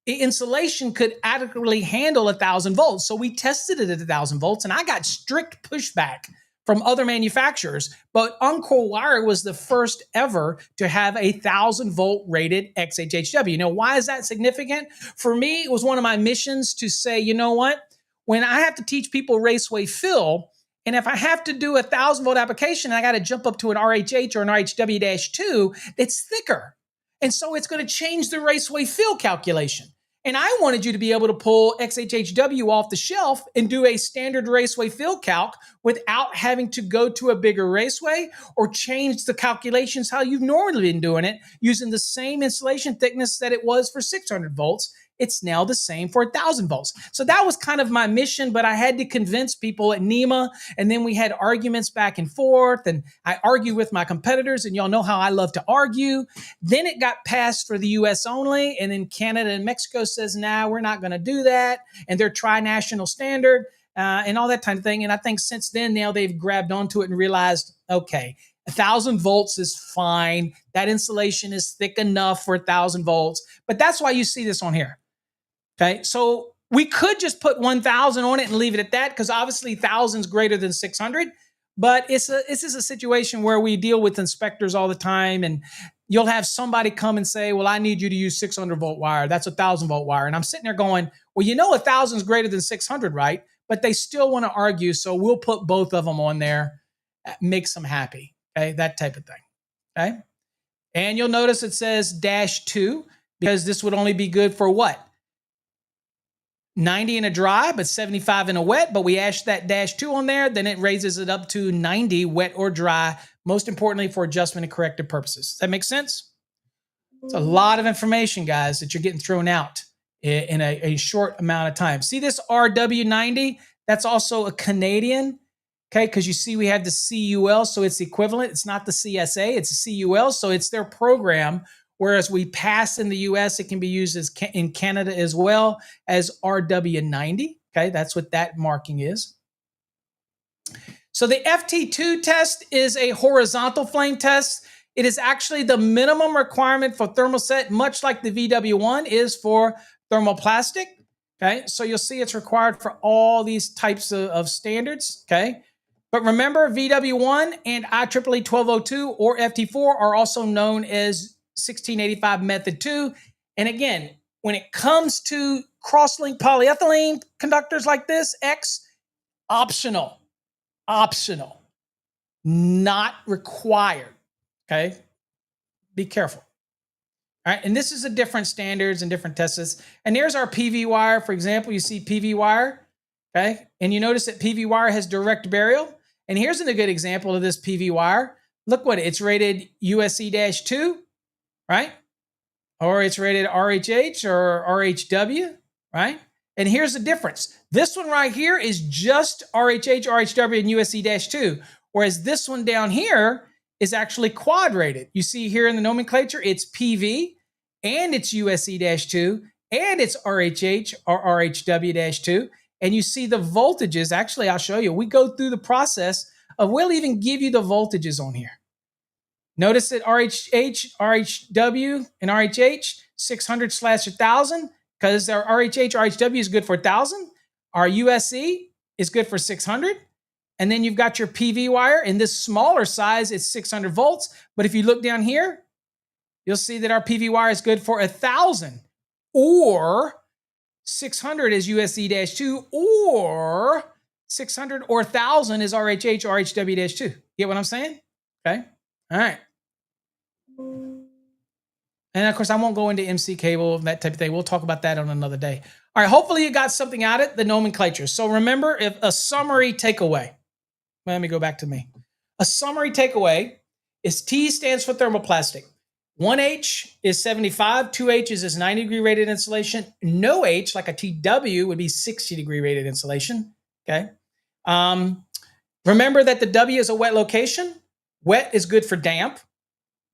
A: insulation could adequately handle 1,000 volts. So we tested it at 1,000 volts, and I got strict pushback from other manufacturers. But Encore Wire was the first ever to have a 1,000 volt rated XHHW. Now, why is that significant? For me, it was one of my missions to say, you know what? When I have to teach people raceway fill, and if I have to do a 1,000 volt application, I got to jump up to an RHH or an RHW-2, it's thicker. And so it's going to change the raceway fill calculation. And I wanted you to be able to pull XHHW off the shelf and do a standard raceway fill calc without having to go to a bigger raceway or change the calculations how you've normally been doing it using the same insulation thickness that it was for 600 volts. It's now the same for 1,000 volts. So that was kind of my mission, but I had to convince people at NEMA, and then we had arguments back and forth, and I argued with my competitors, and y'all know how I love to argue. Then it got passed for the US only, and then Canada and Mexico says, nah, we're not going to do that, and they're tri-national standard and all that kind of thing. And I think since then, now they've grabbed onto it and realized, okay, 1,000 volts is fine. That insulation is thick enough for 1,000 volts, but that's why you see this on here. Okay, so we could just put 1,000 on it and leave it at that, because obviously 1,000 is greater than 600. But this is a situation where we deal with inspectors all the time, and you'll have somebody come and say, well, I need you to use 600 volt wire. That's a 1,000 volt wire. And I'm sitting there going, well, you know 1,000 is greater than 600, right? But they still want to argue, so we'll put both of them on there. Makes them happy, okay? That type of thing, okay? And you'll notice it says -2, because this would only be good for what? 90 in a dry, but 75 in a wet, but we add that -2 on there, then it raises it up to 90 wet or dry, most importantly for adjustment and corrective purposes. Does that make sense? It's a lot of information, guys, that you're getting thrown out in a short amount of time. See this RW90? That's also a Canadian, okay, because you see we have the CUL, so it's equivalent. It's not the CSA, it's a CUL, so it's their program. Whereas we pass in the US, it can be used as in Canada as well as RW90. Okay, that's what that marking is. So the FT2 test is a horizontal flame test. It is actually the minimum requirement for thermoset, much like the VW1 is for thermoplastic. Okay, so you'll see it's required for all these types of standards. Okay, but remember VW1 and IEEE 1202 or FT4 are also known as 1685 method 2. And again, when it comes to cross-linked polyethylene conductors like this, X, optional, not required, okay? Be careful. All right, and this is a different standards and different tests. And here's our PV wire. For example, you see PV wire, okay? And you notice that PV wire has direct burial. And here's a good example of this PV wire. Look what it's rated USE-2, right? Or it's rated RHH or RHW, right? And here's the difference. This one right here is just RHH, RHW, and USE-2, whereas this one down here is actually quad rated. You see here in the nomenclature, it's PV, and it's USE-2, and it's RHH or RHW-2, and you see the voltages. Actually, I'll show you. We go through the process of, we'll even give you the voltages on here. Notice that RHH, RHW, and RHH, 600/1000, because our RHH, RHW is good for 1,000. Our USE is good for 600. And then you've got your PV wire. In this smaller size, it's 600 volts. But if you look down here, you'll see that our PV wire is good for 1,000. Or 600 is USE-2, or 600 or 1,000 is RHH, RHW-2. Get what I'm saying? Okay. All right. And of course, I won't go into MC cable and that type of thing. We'll talk about that on another day. All right, hopefully you got something out of it, the nomenclature. So remember, if a summary takeaway. Let me go back to me. A summary takeaway is T stands for thermoplastic. 1H is 75, 2H is 90 degree rated insulation. No H, like a TW, would be 60 degree rated insulation. Okay. Remember that the W is a wet location. Wet is good for damp.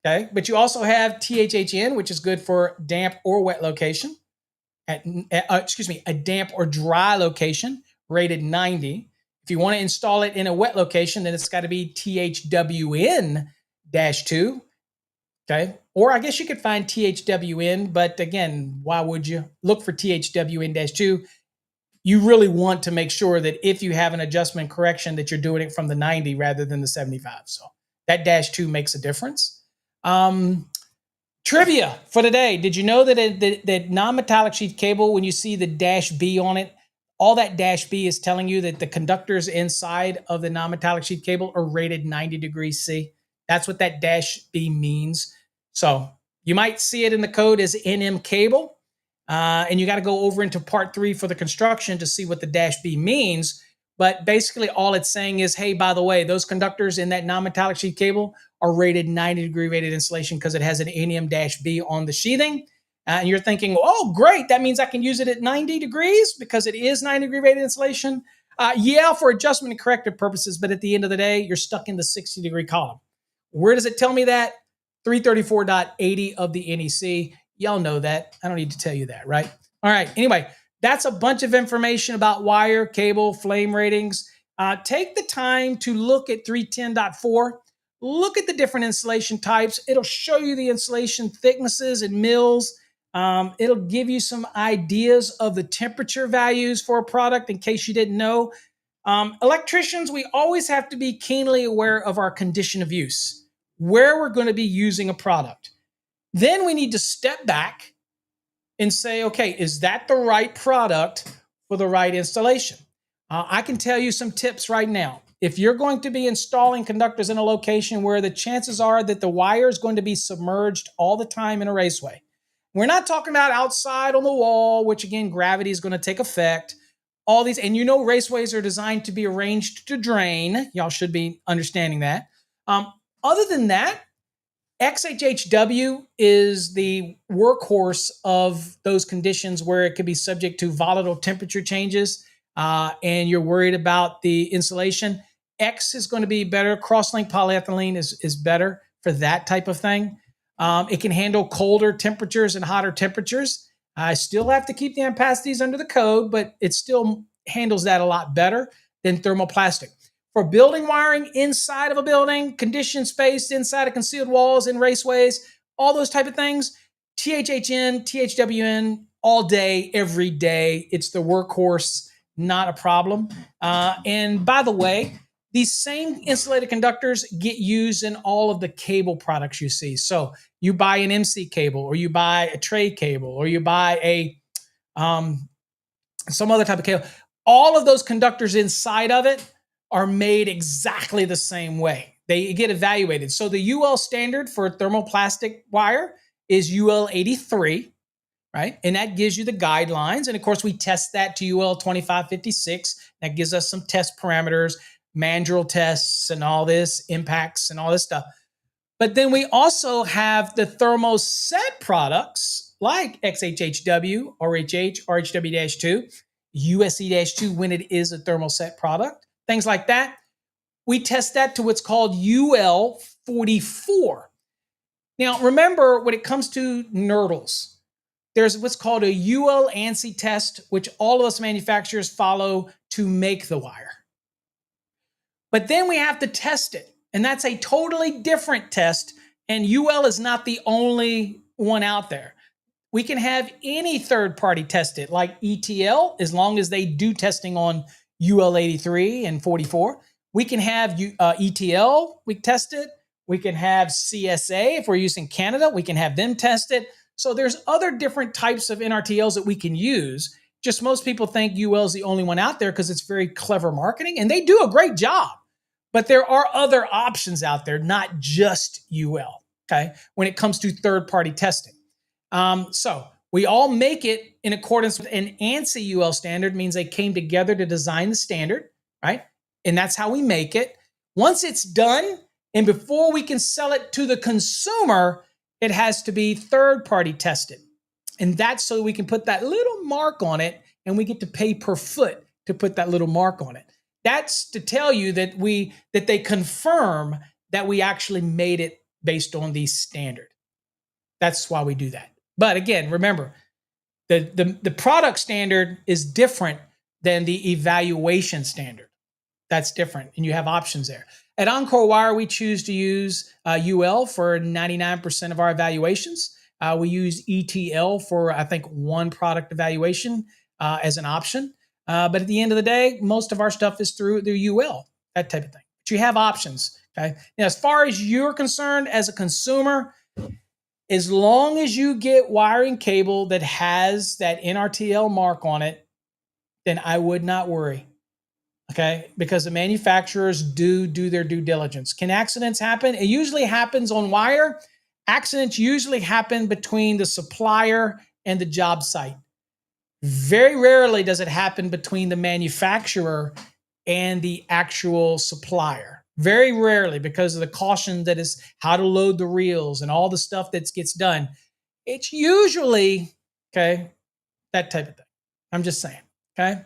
A: Okay, but you also have THHN, which is good for damp or wet location. A damp or dry location. rated 90. If you want to install it in a wet location, then it's got to be THWN-2. Okay. Or I guess you could find THWN, but again, why would you look for THWN-2? You really want to make sure that if you have an adjustment correction that you're doing it from the 90 rather than the 75. So that -2 makes a difference. Trivia for today. Did you know that non-metallic sheath cable, when you see the -B on it, all that -B is telling you that the conductors inside of the non-metallic sheath cable are rated 90 degrees C. That's what that -B means. So you might see it in the code as NM cable, and you got to go over into part 3 for the construction to see what the -B means. But basically all it's saying is, hey, by the way, those conductors in that non-metallic sheath cable are rated 90 degree rated insulation because it has an NM-B on the sheathing. And you're thinking, oh, great, that means I can use it at 90 degrees because it is 90 degree rated insulation. Yeah, for adjustment and corrective purposes, but at the end of the day, you're stuck in the 60 degree column. Where does it tell me that? 334.80 of the NEC. Y'all know that. I don't need to tell you that, right? All right, anyway, that's a bunch of information about wire, cable, flame ratings. Take the time to look at 310.4. Look at the different insulation types. It'll show you the insulation thicknesses and mils. It'll give you some ideas of the temperature values for a product in case you didn't know. Electricians, we always have to be keenly aware of our condition of use, where we're going to be using a product. Then we need to step back and say, okay, is that the right product for the right installation? I can tell you some tips right now. If you're going to be installing conductors in a location where the chances are that the wire is going to be submerged all the time in a raceway, we're not talking about outside on the wall, which again, gravity is going to take effect. All these, and you know, raceways are designed to be arranged to drain. Y'all should be understanding that. Other than that, XHHW is the workhorse of those conditions where it could be subject to volatile temperature changes and you're worried about the insulation. X is going to be better. Cross-linked polyethylene is better for that type of thing. It can handle colder temperatures and hotter temperatures. I still have to keep the ampacities under the code, but it still handles that a lot better than thermoplastic. For building wiring inside of a building, conditioned space inside of concealed walls in raceways, all those type of things, THHN, THWN, all day, every day. It's the workhorse, not a problem. And by the way, these same insulated conductors get used in all of the cable products you see. So you buy an MC cable, or you buy a tray cable, or you buy a some other type of cable. All of those conductors inside of it are made exactly the same way. They get evaluated. So the UL standard for thermoplastic wire is UL 83, right? And that gives you the guidelines. And of course, we test that to UL 2556. That gives us some test parameters, mandrel tests and all this, impacts and all this stuff. But then we also have the thermoset products like XHHW, RHH, RHW-2, USE-2 when it is a thermoset product, things like that. We test that to what's called UL 44. Now, remember, when it comes to nurdles, there's what's called a UL ANSI test, which all of us manufacturers follow to make the wire. But then we have to test it, and that's a totally different test, and UL is not the only one out there. We can have any third party test it, like ETL, as long as they do testing on UL 83 and 44. We can have ETL, we test it. We can have CSA, if we're using Canada, we can have them test it. So there's other different types of NRTLs that we can use. Just most people think UL is the only one out there because it's very clever marketing, and they do a great job. But there are other options out there, not just UL, okay, when it comes to third-party testing. So we all make it in accordance with an ANSI UL standard, means they came together to design the standard, right? And that's how we make it. Once it's done, and before we can sell it to the consumer, it has to be third-party tested. And that's so we can put that little mark on it, and we get to pay per foot to put that little mark on it. That's to tell you that they confirm that we actually made it based on the standard. That's why we do that. But again, remember, the product standard is different than the evaluation standard. That's different, and you have options there. At Encore Wire, we choose to use UL for 99% of our evaluations. We use ETL for, I think, one product evaluation as an option. But at the end of the day, most of our stuff is through the UL, that type of thing. But you have options, okay? Now, as far as you're concerned as a consumer, as long as you get wiring cable that has that NRTL mark on it, then I would not worry. Okay, because the manufacturers do their due diligence. Can accidents happen? It usually happens on wire. Accidents usually happen between the supplier and the job site. Very rarely does it happen between the manufacturer and the actual supplier. Very rarely, because of the caution that is how to load the reels and all the stuff that gets done. It's usually, okay, that type of thing. I'm just saying, okay?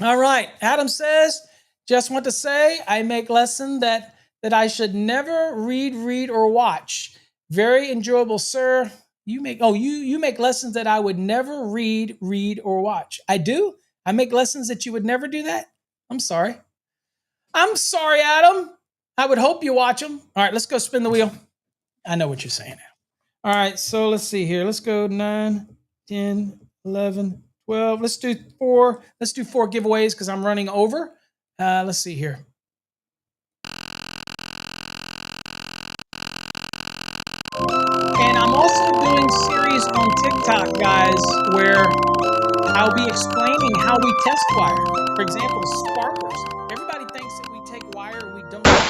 A: All right. Adam says, just want to say I make lesson that I should never read, or watch. Very enjoyable, sir. You make lessons that I would never read, or watch. I do? I make lessons that you would never do that? I'm sorry. I'm sorry, Adam. I would hope you watch them. All right, let's go spin the wheel. I know what you're saying now. All right, so let's see here. Let's go 9, 10, 11, 12. Let's do 4. Let's do 4 giveaways because I'm running over. Let's see here. And I'm also doing series on TikTok, guys, where I'll be explaining how we test wire. For example, sparklers. Everybody thinks that we take wire, we don't. We use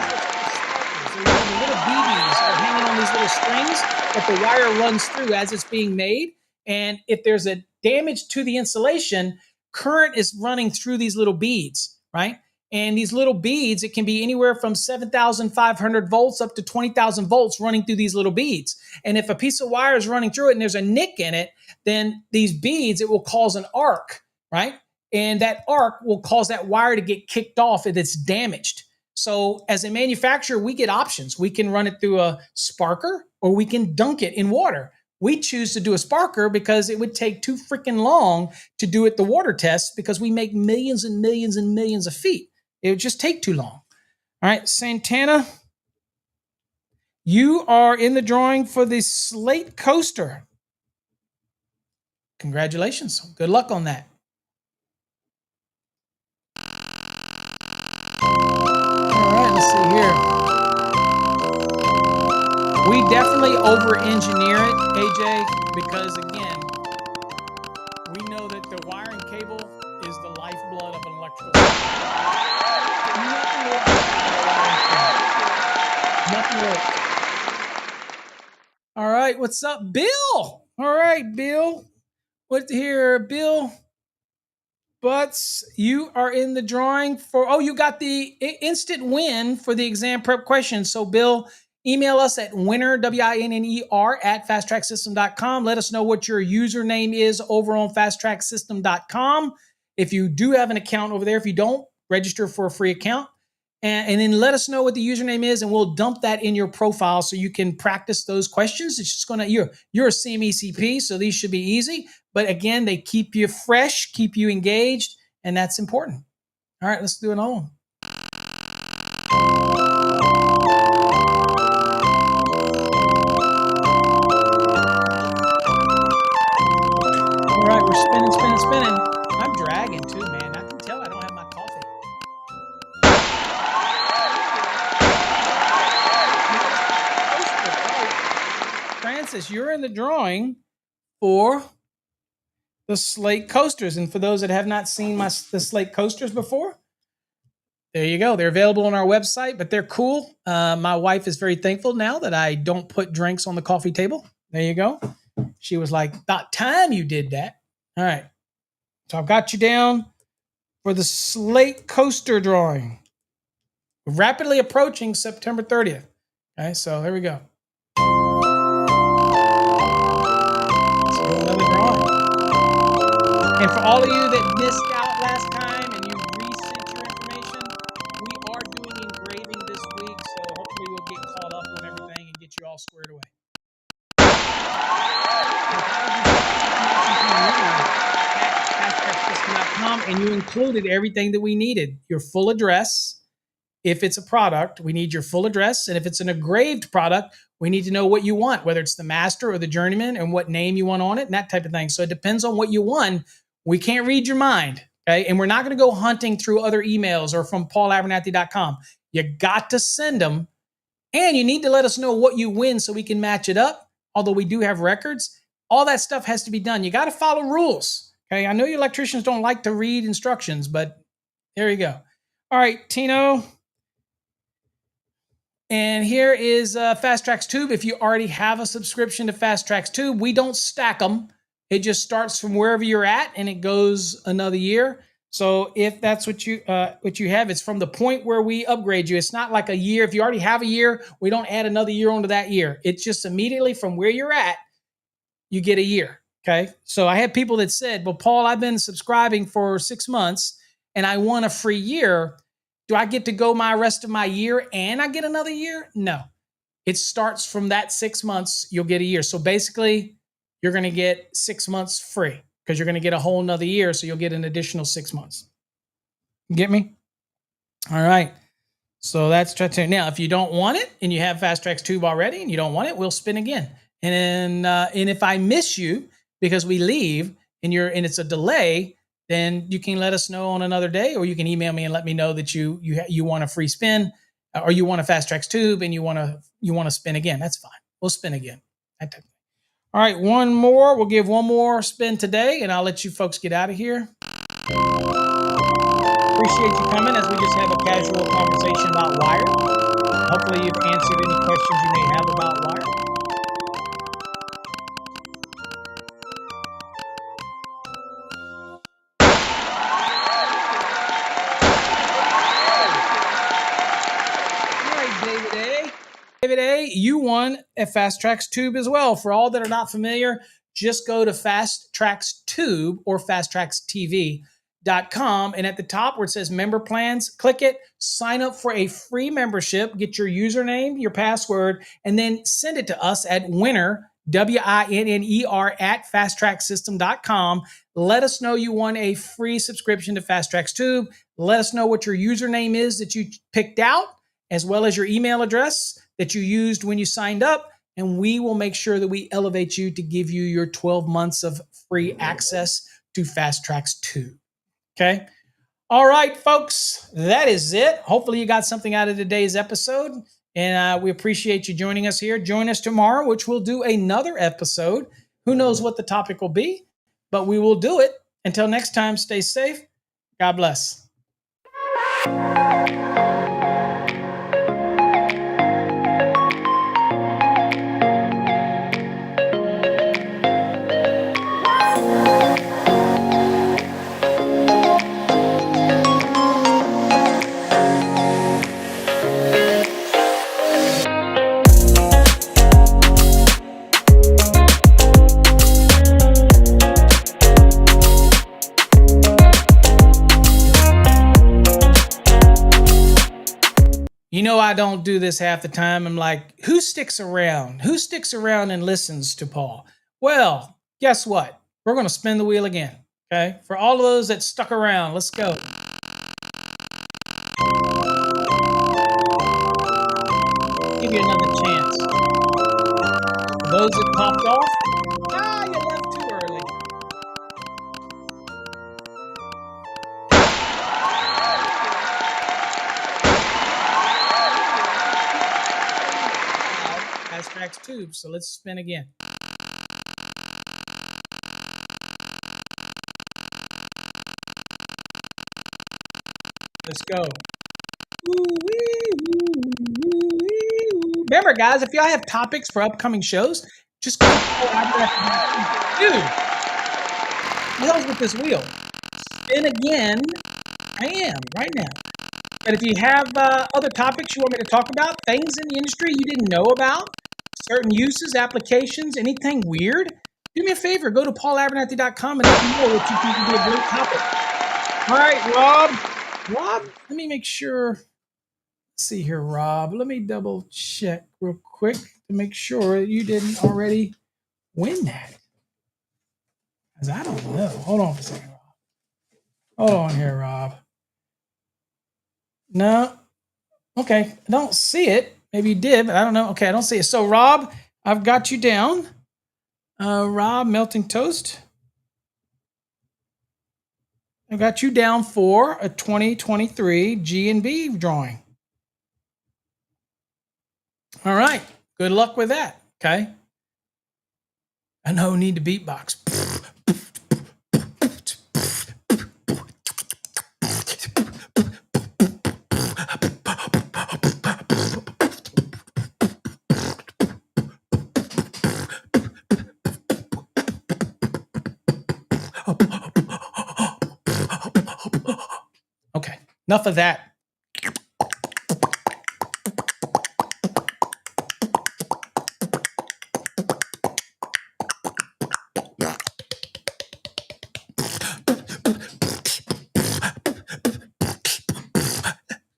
A: what's called sparklers. They're the little BBs that are hanging on these little strings that the wire runs through as it's being made. And if there's a damage to the insulation, current is running through these little beads, right? And these little beads, it can be anywhere from 7,500 volts up to 20,000 volts running through these little beads. And if a piece of wire is running through it and there's a nick in it, then these beads, it will cause an arc, right? And that arc will cause that wire to get kicked off if it's damaged. So as a manufacturer, we get options. We can run it through a sparker or we can dunk it in water. We choose to do a sparker because it would take too freaking long to do it the water test because we make millions and millions and millions of feet. It would just take too long. All right, Santana, you are in the drawing for the Slate Coaster. Congratulations. Good luck on that. All right, let's see here. We definitely over-engineer it, AJ, because again, we know that the wiring cable is the lifeblood of an electrical system. Nothing works. All right, what's up, Bill? All right, Bill. What here, Bill? Butts, you are in the drawing for, you got the instant win for the exam prep question. So, Bill, email us at winner, WINNER, at fasttracksystem.com. Let us know what your username is over on fasttracksystem.com. If you do have an account over there, if you don't, register for a free account. And then let us know what the username is, and we'll dump that in your profile so you can practice those questions. It's just you're a CME-CP, so these should be easy. But again, they keep you fresh, keep you engaged, and that's important. All right, let's do another one. All right, we're spinning. I'm dragging too, man. I can tell I don't have my coffee. Francis, you're in the drawing for the Slate Coasters. And for those that have not seen the Slate Coasters before, there you go. They're available on our website, but they're cool. My wife is very thankful now that I don't put drinks on the coffee table. There you go. She was like, about time you did that. All right. So I've got you down for the Slate Coaster drawing. We're rapidly approaching September 30th. Okay, so here we go. Another drawing. And for all of you that missed out last time and you resent your information, we are doing engraving this week, so hopefully we'll get caught up on everything and get you all squared away. fasttracks2.com, and you included everything that we needed. Your full address. If it's a product, we need your full address. And if it's an engraved product, we need to know what you want, whether it's the master or the journeyman, and what name you want on it and that type of thing. So it depends on what you want. We can't read your mind. Okay. And we're not going to go hunting through other emails or from paulabernathy.com. You got to send them, and you need to let us know what you win so we can match it up. Although we do have records, all that stuff has to be done. You got to follow rules. Okay. I know you electricians don't like to read instructions, but there you go. All right, Tino. And here is Fast Tracks Tube. If you already have a subscription to Fast Tracks Tube, we don't stack them. It just starts from wherever you're at, and it goes another year. So if that's what you have, it's from the point where we upgrade you. It's not like a year. If you already have a year, we don't add another year onto that year. It's just immediately from where you're at, you get a year. Okay. So I had people that said, well, Paul, I've been subscribing for 6 months and I want a free year. Do I get to go my rest of my year and I get another year? No. It starts from that 6 months, you'll get a year. So basically, you're going to get 6 months free because you're going to get a whole nother year. So you'll get an additional 6 months. You get me? All right. So that's now. If you don't want it and you have Fast Tracks Tube already and you don't want it, we'll spin again. And if I miss you because we leave and it's a delay, then you can let us know on another day, or you can email me and let me know that you want a free spin, or you want a Fast Tracks Tube and you want to spin again. That's fine. We'll spin again. All right, one more. We'll give one more spin today, and I'll let you folks get out of here. Appreciate you coming as we just have a casual conversation about wire. Hopefully you've answered any questions you may have about wire. David A., you won a Fast Tracks Tube as well. For all that are not familiar, just go to Fast Tracks Tube or fasttrackstv.com. And at the top where it says member plans, click it, sign up for a free membership, get your username, your password, and then send it to us at winner, WINNER, at fasttracksystem.com. Let us know you won a free subscription to Fast Tracks Tube. Let us know what your username is that you picked out, as well as your email address that you used when you signed up, and we will make sure that we elevate you to give you your 12 months of free access to Fast Tracks 2. Okay? All right, folks, that is it. Hopefully you got something out of today's episode, and we appreciate you joining us here. Join us tomorrow, which we'll do another episode. Who knows what the topic will be, but we will do it. Until next time, stay safe. God bless. You know, I don't do this half the time. I'm like, who sticks around? Who sticks around and listens to Paul? Well, guess what? We're going to spin the wheel again. Okay. For all of those that stuck around, let's go. Give you another chance. For those that popped off, you left too early. Fast Tracks Tube. So let's spin again. Let's go. Remember, guys, if y'all have topics for upcoming shows, just go to Paul Abernathy. Dude, what the hell's with this wheel? Spin again. I am right now. But if you have other topics you want me to talk about, things in the industry you didn't know about, certain uses, applications, anything weird, do me a favor, go to paulabernathy.com and let me know what you think would be a great topic. All right, Rob, let me make sure. Let's see here, Rob. Let me double check real quick to make sure you didn't already win that. Because I don't know. Hold on for a second, Rob. Hold on here, Rob. No. Okay. I don't see it. Maybe you did, but I don't know. Okay. I don't see it. So, Rob, I've got you down. Rob, melting toast. I got you down for a 2023 G&B drawing. All right. Good luck with that. Okay. I know, need to beatbox. Okay. Enough of that.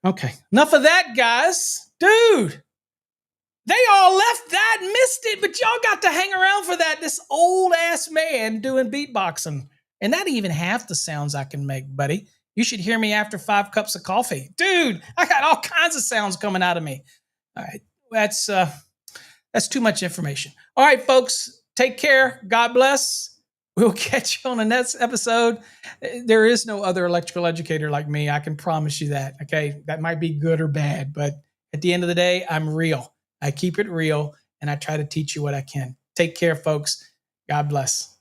A: Okay. Enough of that, guys. Dude, they all left that and missed it, but y'all got to hang around for that. This old ass man doing beatboxing. And not even half the sounds I can make, buddy. You should hear me after 5 cups of coffee. Dude, I got all kinds of sounds coming out of me. All right. That's too much information. All right, folks. Take care. God bless. We'll catch you on the next episode. There is no other electrical educator like me. I can promise you that. Okay. That might be good or bad, but at the end of the day, I'm real. I keep it real and I try to teach you what I can. Take care, folks. God bless.